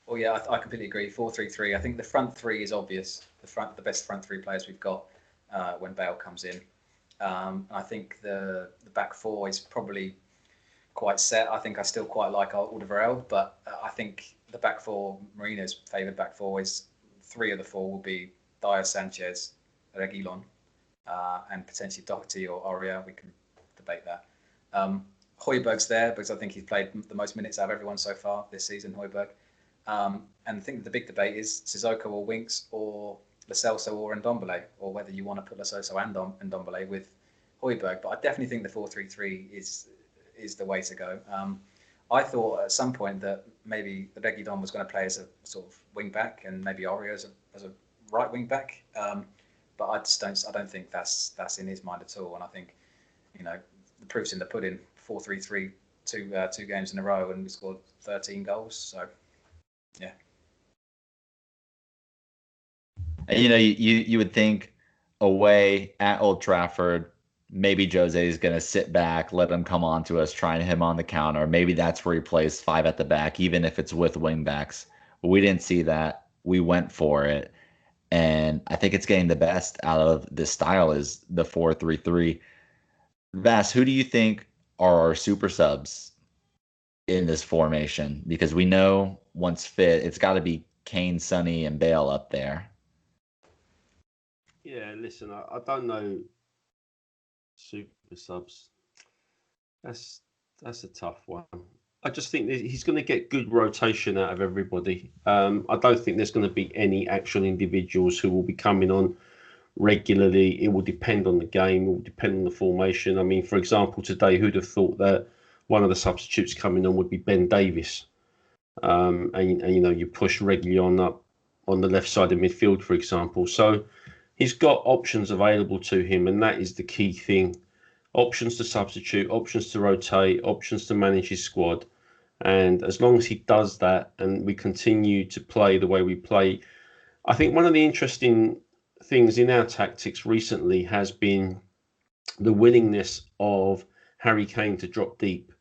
Well, yeah, I completely agree. 4-3-3. I think the front three is obvious. The best front three players we've got when Bale comes in. I think the back four is probably quite set. I think I still quite like Alderweireld, but I think the back four, Marino's favoured back four, is 3 of the 4 will be Dyer, Sanchez, Reguilon, and potentially Doherty or Aurier. We can debate that. Højbjerg's there because I think he's played the most minutes out of everyone so far this season, Højbjerg. And I think the big debate is Sissoko or Winks or Lo Celso or Ndombele, or whether you want to put Lo Celso and Ndombele with Højbjerg. But I definitely think the 4-3-3 is the way to go. I thought at some point that maybe the Reguilon was going to play as a sort of wing back, and maybe Aurier as a right wing back. But I don't think that's in his mind at all. And I think, the proof's in the pudding. 4-3-3, two games in a row, and we scored 13 goals. So, yeah. And, you would think away at Old Trafford, maybe Jose is going to sit back, let him come on to us, trying him on the counter. Maybe that's where he plays five at the back, even if it's with wing backs. But we didn't see that. We went for it. And I think it's getting the best out of this style is the 4-3-3. Vass, who do you think are our super subs in this formation? Because we know once fit, it's got to be Kane, Sonny, and Bale up there. Yeah, listen, I don't know super subs. That's a tough one. I just think that he's going to get good rotation out of everybody. I don't think there's going to be any actual individuals who will be coming on regularly. It will depend on the game. It will depend on the formation. I mean, for example, today, who'd have thought that one of the substitutes coming on would be Ben Davies? And you know, you push regularly on up on the left side of midfield, for example. So he's got options available to him, and that is the key thing. Options to substitute, options to rotate, options to manage his squad. And as long as he does that and we continue to play the way we play, I think one of the interesting things in our tactics recently has been the willingness of Harry Kane to drop deep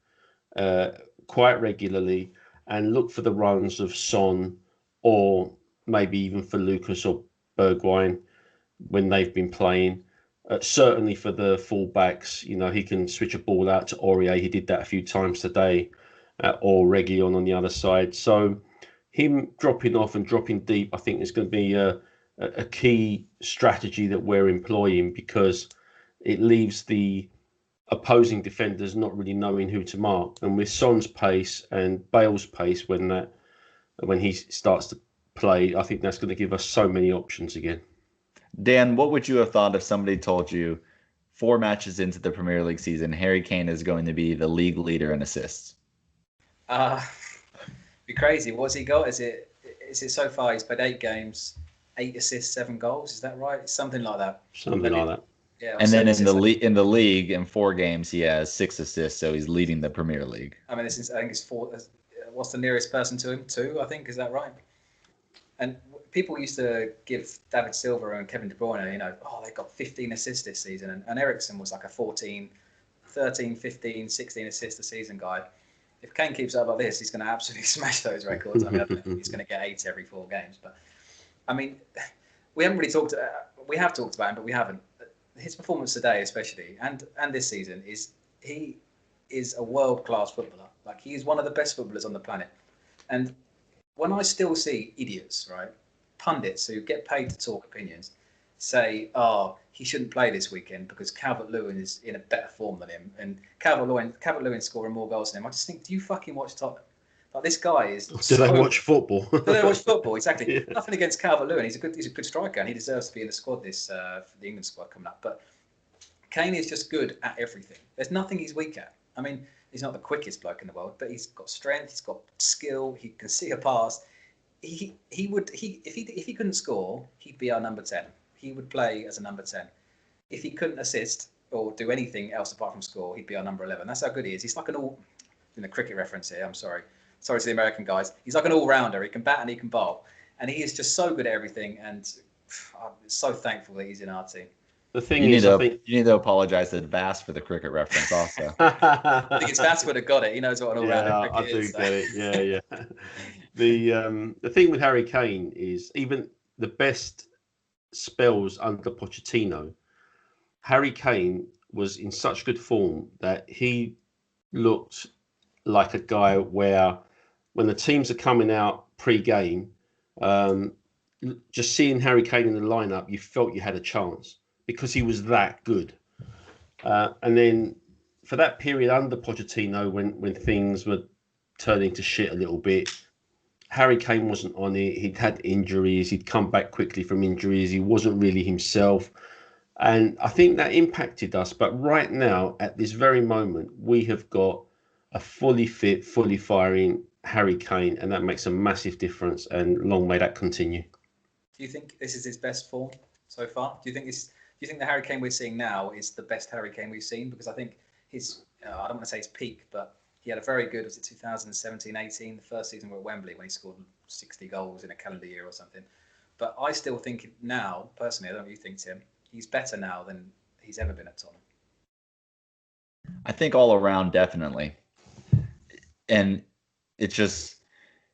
quite regularly and look for the runs of Son or maybe even for Lucas or Bergwijn when they've been playing. Certainly for the fullbacks, you know, he can switch a ball out to Aurier. He did that a few times today, or Reguilon on the other side. So him dropping off and dropping deep, I think is going to be a key strategy that we're employing, because it leaves the opposing defenders not really knowing who to mark. And with Son's pace and Bale's pace, when he starts to play, I think that's going to give us so many options again. Dan, what would you have thought if somebody told you 4 matches into the Premier League season, Harry Kane is going to be the league leader in assists? Be crazy. What's he got? Is it so far? He's played 8 games, 8 assists, 7 goals. Is that right? Something like that. Something like that. Yeah. And then in the league, in 4 games, he has 6 assists, so he's leading the Premier League. I mean, I think it's 4. What's the nearest person to him? 2, I think. Is that right? And people used to give David Silva and Kevin De Bruyne, you know, they got 15 assists this season. And Eriksen was like a 13, 15, 16 assists a season guy. If Kane keeps up like this, he's going to absolutely smash those records. I mean, I don't know, he's going to get 8 every 4 games. But, I mean, we have talked about him, but we haven't. His performance today, especially, and this season, he is a world-class footballer. Like, he is one of the best footballers on the planet. And when I still see idiots, right, pundits who get paid to talk opinions, say, he shouldn't play this weekend because Calvert-Lewin is in a better form than him, and Calvert-Lewin scoring more goals than him. I just think, do you fucking watch Tottenham? Like, this guy is. Do they watch football? Do they watch football? Exactly. Yeah. Nothing against Calvert-Lewin. He's a good striker, and he deserves to be in the squad for the England squad coming up. But Kane is just good at everything. There's nothing he's weak at. I mean, he's not the quickest bloke in the world, but he's got strength. He's got skill. He can see a pass. If he couldn't score, he'd be our number 10. He would play as a number 10. If he couldn't assist or do anything else apart from score, he'd be our number 11. That's how good he is. He's like an all, in a cricket reference here, I'm sorry to the American guys. He's like an all-rounder. He can bat and he can bowl. And he is just so good at everything. And I'm so thankful that he's in our team. The thing you is, need to apologize to Vass for the cricket reference also. I think it's Vass would have got it. He knows what an all-rounder cricket is. I do get it. Yeah. The thing with Harry Kane is, even the best spells under Pochettino, Harry Kane was in such good form that he looked like a guy where, when the teams are coming out pre-game, just seeing Harry Kane in the lineup, you felt you had a chance because he was that good. And then for that period under Pochettino, when things were turning to shit a little bit, Harry Kane wasn't on it. He'd had injuries. He'd come back quickly from injuries. He wasn't really himself. And I think that impacted us. But right now, at this very moment, we have got a fully fit, fully firing Harry Kane, and that makes a massive difference. And long may that continue. Do you think this is his best form so far? Do you think the Harry Kane we're seeing now is the best Harry Kane we've seen? Because I think his, I don't want to say his peak, but he had a very good, was it 2017-18, the first season we're at Wembley when he scored 60 goals in a calendar year or something. But I still think now, personally, I don't know what you think, Tim, he's better now than he's ever been at Tottenham. I think all around, definitely. And it's just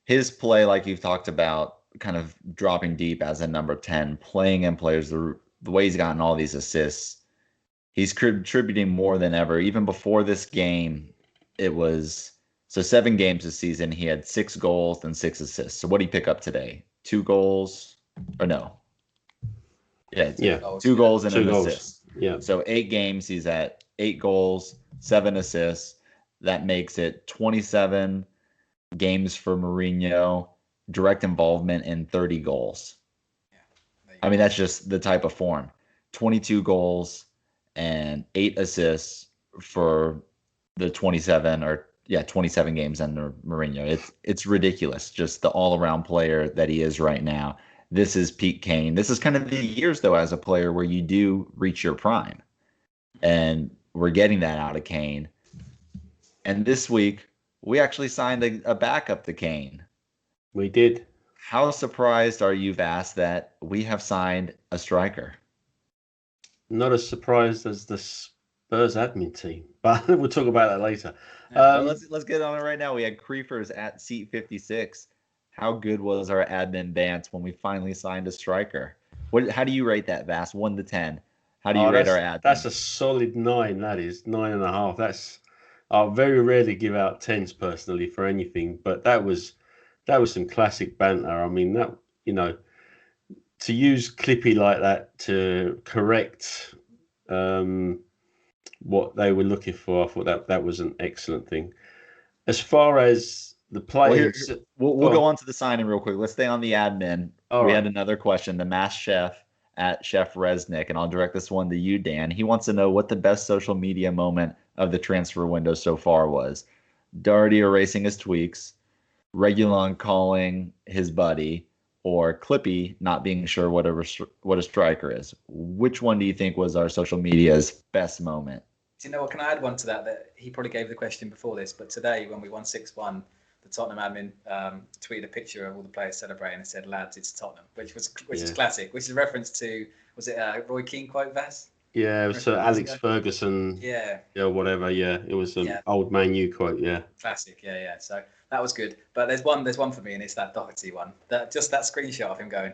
his play, like you've talked about, kind of dropping deep as a number 10, playing in players, the way he's gotten all these assists. He's contributing more than ever. Even before this game, it was so 7 games this season. He had 6 goals and 6 assists. So what did he pick up today? 2 goals or no? Yeah, Yeah. 2 goals and 2 an goals. assist. Yeah. So 8 games, he's at 8 goals, 7 assists. That makes it 27 games for Mourinho, direct involvement in 30 goals. I mean, that's just the type of form. 22 goals and 8 assists for the 27 games under Mourinho. It's ridiculous, just the all-around player that he is right now. This is peak Kane. This is kind of the years, though, as a player where you do reach your prime. And we're getting that out of Kane. And this week, we actually signed a backup to Kane. We did. How surprised are you, Vass, that we have signed a striker? Not as surprised as the Spurs admin team, but we'll talk about that later. Well, let's get on it right now. We had Creepers at seat 56. How good was our admin dance when we finally signed a striker? How do you rate that, Vass? 1 to 10. How do you rate our admin? That's a solid 9. That is 9.5. That's I very rarely give out 10s personally for anything, but that was some classic banter. I mean, that to use Clippy like that to correct what they were looking for, I thought that was an excellent thing. As far as the players, we'll go on to the signing real quick. Let's stay on the admin. All we right. had another question. The Mass Chef at Chef Resnick, and I'll direct this one to you, Dan. He wants to know what the best social media moment of the transfer window so far was. Doherty erasing his tweaks, Reguilon calling his buddy, or Clippy not being sure what a striker is. Which one do you think was our social media's best moment? Do you know what? Can I add one to that? That he probably gave the question before this, but today when we won 6-1, the Tottenham admin tweeted a picture of all the players celebrating and said, "Lads, it's Tottenham," which is classic. Which is a reference to, was it Roy Keane quote, Vass? Yeah, it was Alex Ferguson. Yeah, whatever. Yeah, it was an old Man U quote. Yeah, classic. Yeah. So that was good. But there's one for me, and it's that Doherty one. That screenshot of him going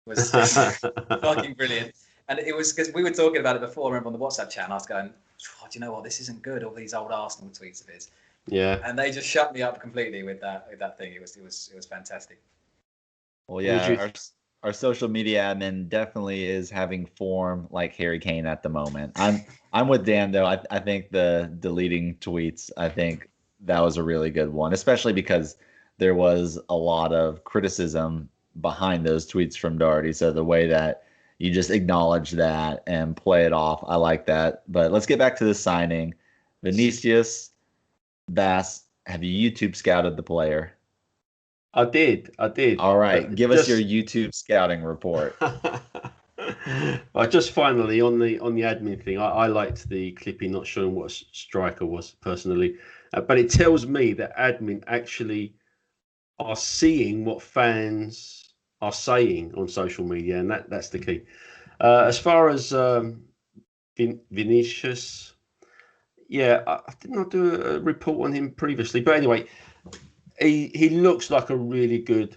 was fucking brilliant. And it was because we were talking about it before. I remember on the WhatsApp chat, and I was going, "Oh, do you know what? This isn't good. All these old Arsenal tweets of his." Yeah. And they just shut me up completely with that thing. It was fantastic. Well, yeah, our social media admin definitely is having form like Harry Kane at the moment. I'm with Dan though. I think the deleting tweets, I think that was a really good one, especially because there was a lot of criticism behind those tweets from Doherty. So the way that you just acknowledge that and play it off, I like that. But let's get back to the signing. Vinicius, Vass, have you YouTube scouted the player? I did. All right, give us your YouTube scouting report. I just finally on the admin thing, I liked the Clippy not showing what a striker was personally, but it tells me that admin actually are seeing what fans are saying on social media, and that's the key. As far as Vinicius, I did not do a report on him previously, but anyway. He looks like a really good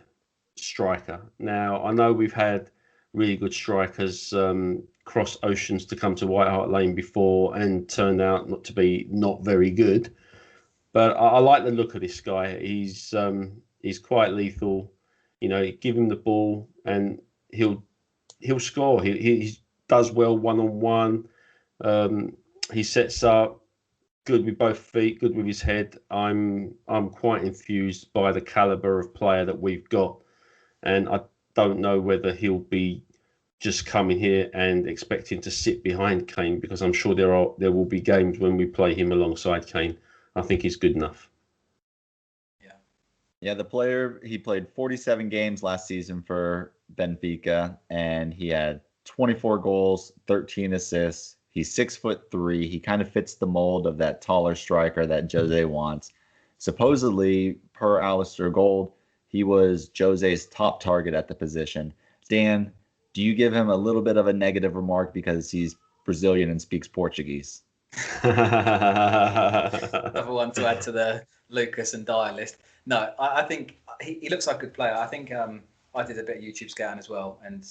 striker. Now, I know we've had really good strikers cross oceans to come to White Hart Lane before and turned out not to be not very good. But I like the look of this guy. He's quite lethal. Give him the ball and he'll score. He does well one-on-one. He sets up. Good with both feet, good with his head. I'm quite enthused by the caliber of player that we've got, and I don't know whether he'll be just coming here and expecting to sit behind Kane, because I'm sure there will be games when we play him alongside Kane. I think he's good enough. Yeah, the player, he played 47 games last season for Benfica, and he had 24 goals, 13 assists. He's 6'3". He kind of fits the mold of that taller striker that Jose wants. Supposedly, per Alistair Gold, he was Jose's top target at the position. Dan, do you give him a little bit of a negative remark because he's Brazilian and speaks Portuguese? Another one to add to the Lucas and Dyer list. No, I think he looks like a good player. I think I did a bit of YouTube scouting as well, and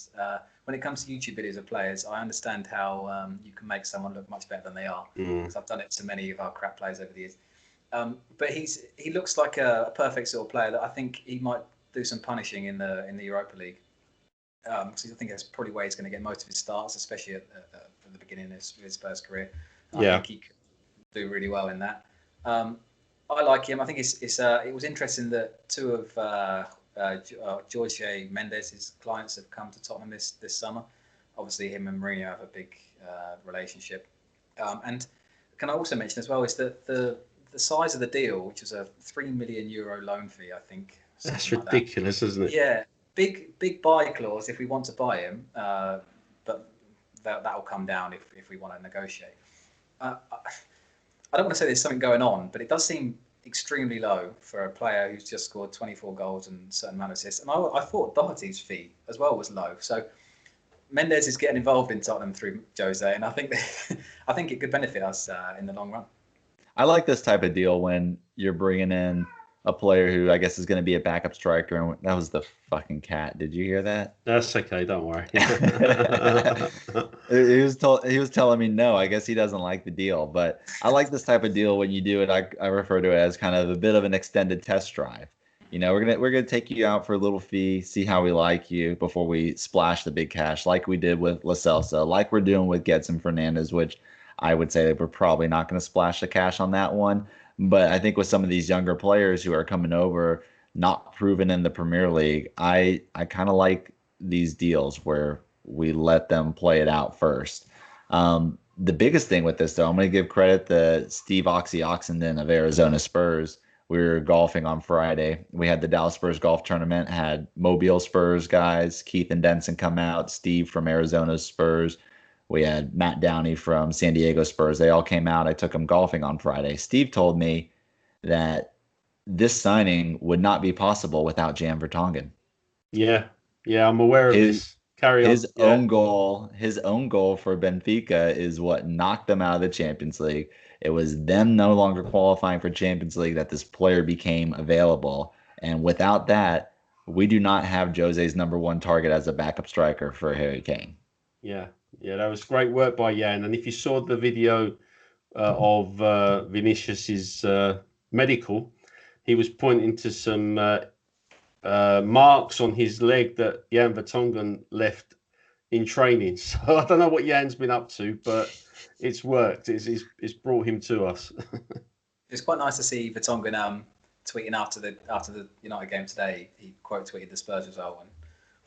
when it comes to YouTube videos of players, I understand how you can make someone look much better than they are. Because I've done it to many of our crap players over the years. But he looks like a perfect sort of player that I think he might do some punishing in the Europa League. Because I think that's probably where he's going to get most of his starts, especially at the beginning of his first career. I think he could do really well in that. I like him. I think it was interesting that two of Jorge Mendes' clients have come to Tottenham this summer. Obviously, him and Mourinho have a big relationship. And can I also mention as well is that the size of the deal, which was a €3 million loan fee, I think. That's ridiculous, isn't it? Yeah, big buy clause if we want to buy him, but that'll come down if we want to negotiate. I don't want to say there's something going on, but it does seem extremely low for a player who's just scored 24 goals and a certain amount of assists. And I thought Doherty's fee as well was low. So Mendes is getting involved in Tottenham through Jose, and I think it could benefit us in the long run. I like this type of deal when you're bringing in a player who I guess is going to be a backup striker. And that was the fucking cat. Did you hear that? That's okay. Don't worry. He was telling me no. I guess he doesn't like the deal, but I like this type of deal when you do it. I refer to it as kind of a bit of an extended test drive. You know, we're gonna take you out for a little fee, see how we like you before we splash the big cash, like we did with Lo Celso, like we're doing with Gedson Fernandez, which I would say that we're probably not going to splash the cash on that one. But I think with some of these younger players who are coming over, not proven in the Premier League, I kind of like these deals where we let them play it out first. The biggest thing with this, though, I'm going to give credit to Steve Oxenden of Arizona Spurs. We were golfing on Friday. We had the Dallas Spurs golf tournament, had Mobile Spurs guys, Keith and Denson come out, Steve from Arizona Spurs. We had Matt Downey from San Diego Spurs. They all came out. I took them golfing on Friday. Steve told me that this signing would not be possible without Jan Vertonghen. Yeah, I'm aware of this. Carry on. His own goal for Benfica is what knocked them out of the Champions League. It was them no longer qualifying for Champions League that this player became available. And without that, we do not have Jose's number one target as a backup striker for Harry Kane. Yeah, that was great work by Jan. And if you saw the video of Vinicius's medical, he was pointing to some marks on his leg that Jan Vertonghen left in training. So I don't know what Jan's been up to, but it's worked. It's brought him to us. It's quite nice to see Vertonghen tweeting after the United game today. He quote tweeted the Spurs result and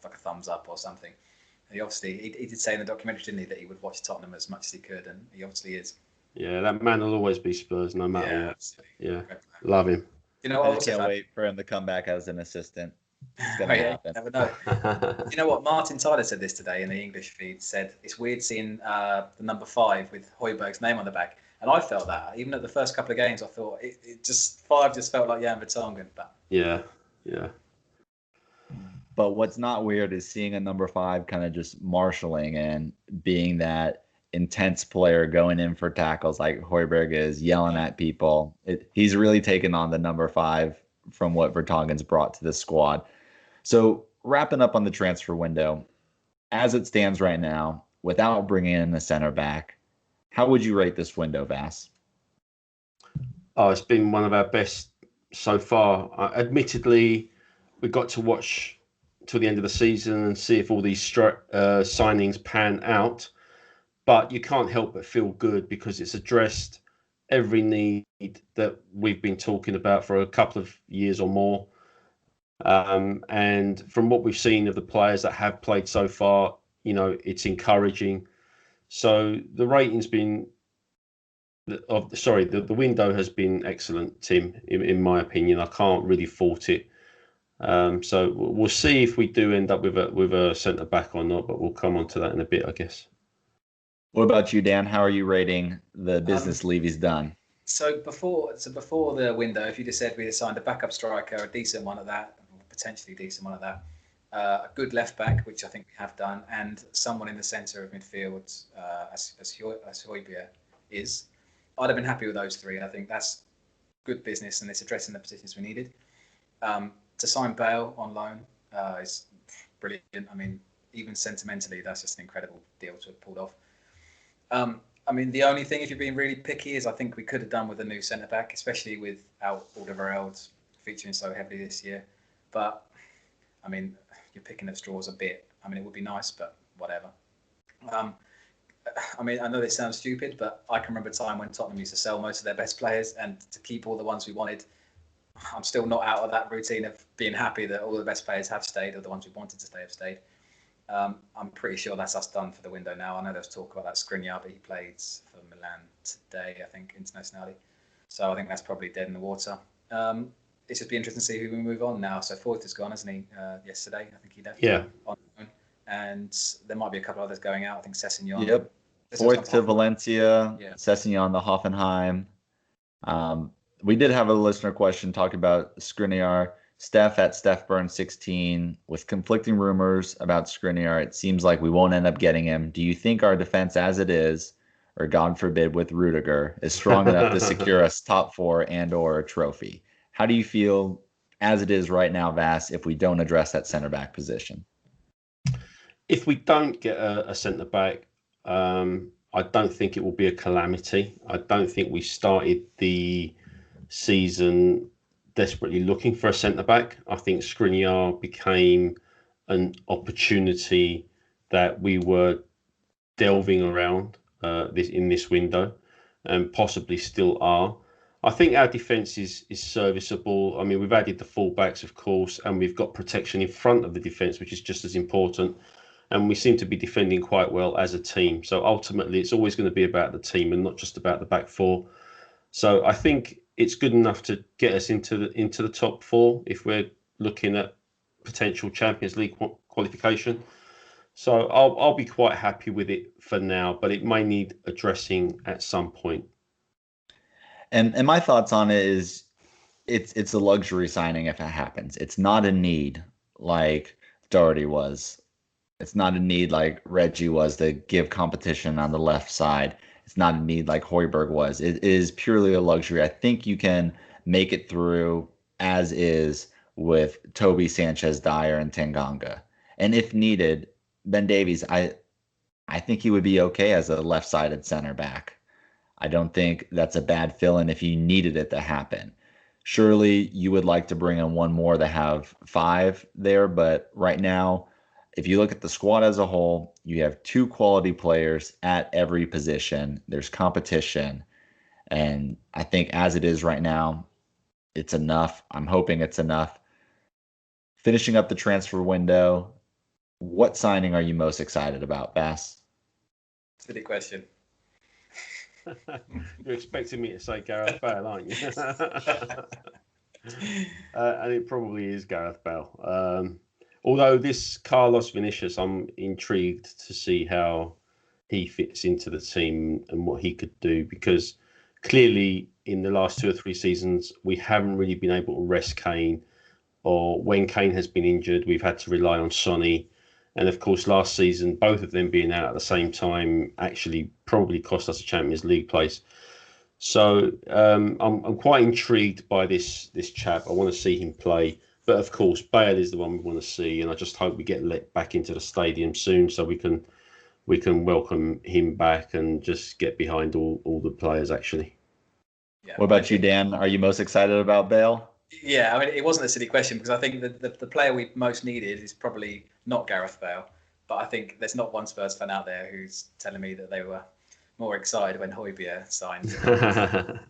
like a thumbs up or something. He obviously he did say in the documentary, didn't he, that he would watch Tottenham as much as he could, and he obviously is. Yeah, that man will always be Spurs, no matter what. Yeah, love him. You know, I can't wait for him to come back as an assistant. It's gonna happen. Never know. You know what? Martin Tyler said this today in the English feed. Said it's weird seeing the number 5 with Højbjerg's name on the back, and I felt that even at the first couple of games, I thought it just 5 just felt like Jan Vertonghen. But yeah. But what's not weird is seeing a number 5 kind of just marshalling and being that intense player going in for tackles like Højbjerg is, yelling at people. He's really taken on the number 5 from what Vertonghen's brought to the squad. So wrapping up on the transfer window, as it stands right now, without bringing in a center back, how would you rate this window, Vass? Oh, it's been one of our best so far. Admittedly, we got to watch till the end of the season and see if all these signings pan out. But you can't help but feel good because it's addressed every need that we've been talking about for a couple of years or more. And from what we've seen of the players that have played so far, it's encouraging. So the rating's been the window has been excellent, Tim, in my opinion. I can't really fault it. So we'll see if we do end up with a centre back or not, but we'll come on to that in a bit, I guess. What about you, Dan? How are you rating the business Levy's done? So before the window, if you just said we had signed a backup striker, a decent one at that, potentially decent one at that, a good left back, which I think we have done, and someone in the centre of midfield, as Højbjerg is. I'd have been happy with those three. I think that's good business, and it's addressing the positions we needed. To sign Bale on loan is brilliant. I mean, even sentimentally, that's just an incredible deal to have pulled off. I mean, the only thing, if you're being really picky, is I think we could have done with a new centre back, especially without Alderweireld featuring so heavily this year. But I mean, you're picking at straws a bit. I mean, it would be nice, but whatever. I mean, I know this sounds stupid, but I can remember a time when Tottenham used to sell most of their best players, and to keep all the ones we wanted. I'm still not out of that routine of being happy that all the best players have stayed, or the ones we wanted to stay have stayed. I'm pretty sure that's us done for the window now. I know there's talk about that Skriniar, but he plays for Milan today, I think, internationally. So I think that's probably dead in the water. It's just be interesting to see who we move on now. So Foyth is gone, hasn't he? Yesterday, I think he left. Yeah. And there might be a couple others going out. I think Sessegnon. Yep. Foyth to Valencia, yeah. Sessegnon to Hoffenheim. We did have a listener question talking about Skriniar. Steph at Steph Burns 16 with conflicting rumors about Skriniar. It seems like we won't end up getting him. Do you think our defense as it is, or God forbid with Rudiger, is strong enough to secure us top 4 and or a trophy? How do you feel as it is right now, Vass, if we don't address that center back position? If we don't get a centre back, I don't think it will be a calamity. I don't think we started the season desperately looking for a centre back. I think Skriniar became an opportunity that we were delving around in this window, and possibly still are. I think our defence is serviceable. I mean, we've added the fullbacks, of course, and we've got protection in front of the defence, which is just as important. And we seem to be defending quite well as a team. So ultimately, it's always going to be about the team and not just about the back four. So I think it's good enough to get us into the top 4 if we're looking at potential Champions League qualification. So I'll be quite happy with it for now, but it may need addressing at some point. And my thoughts on it is it's a luxury signing if it happens. It's not a need like Doherty was. It's not a need like Reggie was to give competition on the left side. It's not a need like Højbjerg was. It is purely a luxury. I think you can make it through as is with Toby, Sanchez, Dyer, and Tanganga. And if needed, Ben Davies, I think he would be okay as a left-sided center back. I don't think that's a bad fill-in if you needed it to happen. Surely you would like to bring in one more to have 5 there, but right now, if you look at the squad as a whole, you have 2 quality players at every position. There's competition. And I think as it is right now, it's enough. I'm hoping it's enough. Finishing up the transfer window, what signing are you most excited about, Vass? Silly question. You're expecting me to say Gareth Bale, aren't you? And it probably is Gareth Bale. Although this Carlos Vinicius, I'm intrigued to see how he fits into the team and what he could do, because clearly in the last 2 or 3 seasons, we haven't really been able to rest Kane, or when Kane has been injured, we've had to rely on Sonny. And of course, last season, both of them being out at the same time actually probably cost us a Champions League place. So I'm quite intrigued by this chap. I want to see him play. But of course, Bale is the one we want to see, and I just hope we get let back into the stadium soon so we can welcome him back and just get behind all the players actually. Yeah. What about you, Dan? Are you most excited about Bale? Yeah, I mean, it wasn't a silly question because I think the player we most needed is probably not Gareth Bale, but I think there's not one Spurs fan out there who's telling me that they were more excited when Højbjerg signed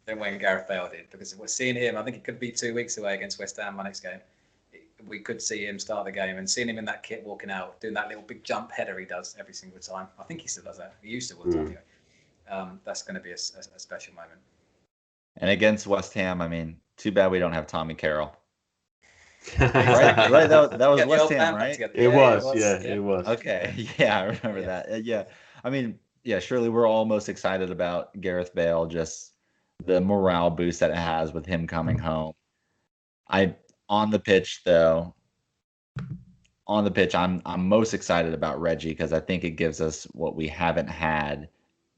than when Gareth Bale did, because we're seeing him. I think it could be 2 weeks away against West Ham, my next game. We could see him start the game, and seeing him in that kit walking out, doing that little big jump header he does every single time. I think he still does that. He used to all the time anyway. That's going to be a special moment. And against West Ham, I mean, too bad we don't have Tommy Carroll. right. That was West Ham, right? It was. It was. Okay. Yeah, I remember that. Yeah. I mean, yeah, surely we're all most excited about Gareth Bale, just the morale boost that it has with him coming home. On the pitch, I'm most excited about Reggie because I think it gives us what we haven't had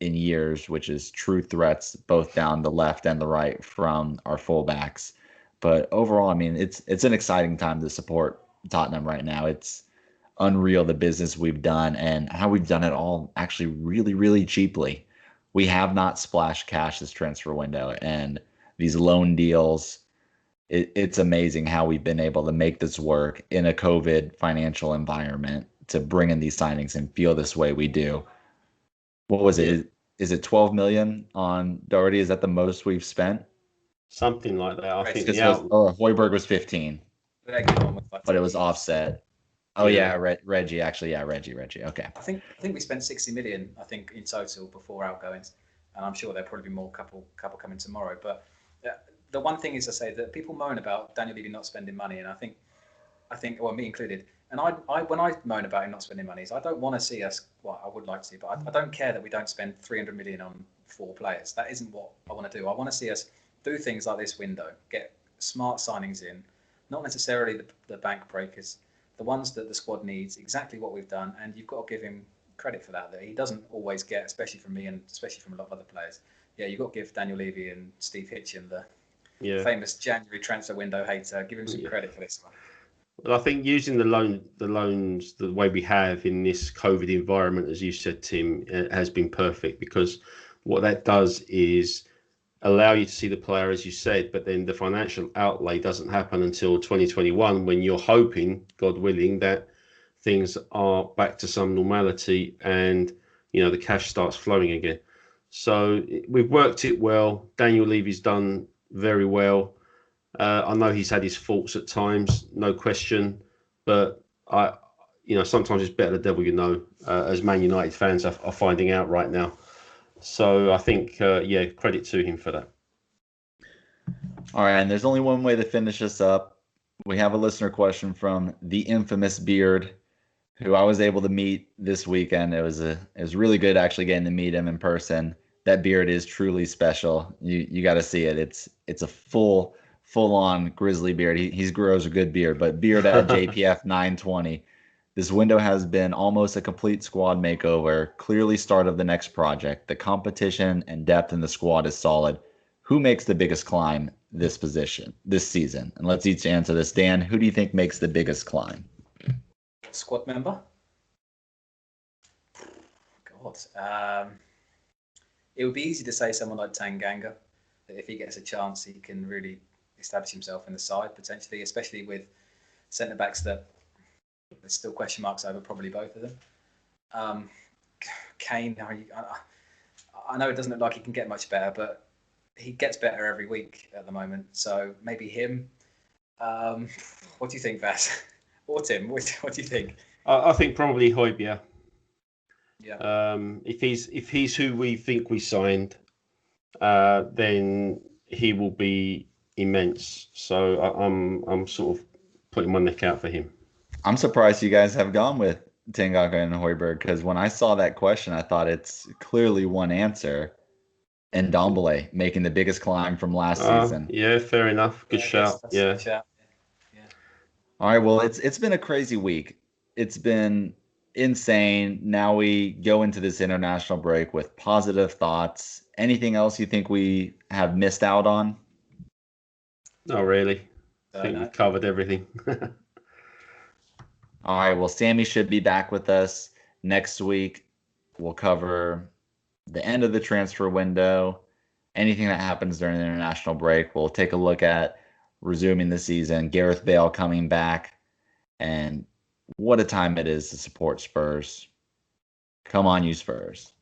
in years, which is true threats both down the left and the right from our fullbacks. But overall, I mean, it's an exciting time to support Tottenham right now. It's unreal the business we've done and how we've done it all actually really, really cheaply. We have not splashed cash this transfer window, and these loan deals, it's amazing how we've been able to make this work in a COVID financial environment to bring in these signings and feel this way we do. What was Yeah. it? Is it 12 million on Doherty? Is that the most we've spent? Something like that. I Right, think Because the out. Hoiberg was 15, They're good one with like but it was 10 years. offset. Oh Yeah. yeah, Reggie actually. Yeah, Reggie. Okay. I think we spent 60 million. I think in total before outgoings, and I'm sure there'll probably be more couple coming tomorrow. But the one thing is to say that people moan about Daniel Levy not spending money, and I think, well, me included. And I when I moan about him not spending money, is I don't want to see us. Well, I would like to, but I don't care that we don't spend 300 million on 4 players. That isn't what I want to do. I want to see us do things like this window, get smart signings in, not necessarily the bank breakers, the ones that the squad needs, exactly what we've done. And you've got to give him credit for that he doesn't always get, especially from me and especially from a lot of other players. Yeah, you've got to give Daniel Levy and Steve Hitchen, the famous January transfer window hater, give him some credit for this one. Well, I think using the loans the way we have in this COVID environment, as you said, Tim, has been perfect, because what that does is allow you to see the player, as you said, but then the financial outlay doesn't happen until 2021, when you're hoping, God willing, that things are back to some normality and the cash starts flowing again. So we've worked it well. Daniel Levy's done very well. I know he's had his faults at times, no question, but sometimes it's better the devil you know, as Man United fans are finding out right now. So I think, credit to him for that. All right, and there's only one way to finish this up. We have a listener question from the infamous Beard, who I was able to meet this weekend. It was really good actually getting to meet him in person. That beard is truly special. You got to see it. It's a full on grizzly beard. He grows a good beard, but beard at JPF 920. This window has been almost a complete squad makeover. Clearly start of the next project. The competition and depth in the squad is solid. Who makes the biggest climb this season? And let's each answer this. Dan, who do you think makes the biggest climb? Squad member? God. It would be easy to say someone like Tanganga, that if he gets a chance, he can really establish himself in the side, potentially, especially with centre-backs that there's still question marks over probably both of them. Kane, I know it doesn't look like he can get much better, but he gets better every week at the moment. So maybe him. What do you think, Vass? Or Tim, what do you think? I think probably Højbjerg. Yeah. If he's who we think we signed, then he will be immense. So I'm sort of putting my neck out for him. I'm surprised you guys have gone with Tanganga and Højbjerg, because when I saw that question, I thought it's clearly one answer. And Ndombele making the biggest climb from last season. Yeah, fair enough. Good shout. Yeah. All right. Well, it's been a crazy week. It's been insane. Now we go into this international break with positive thoughts. Anything else you think we have missed out on? Not really. I think we've covered everything. All right. Well, Sammy should be back with us next week. We'll cover the end of the transfer window, anything that happens during the international break. We'll take a look at resuming the season, Gareth Bale coming back, and what a time it is to support Spurs. Come on, you Spurs.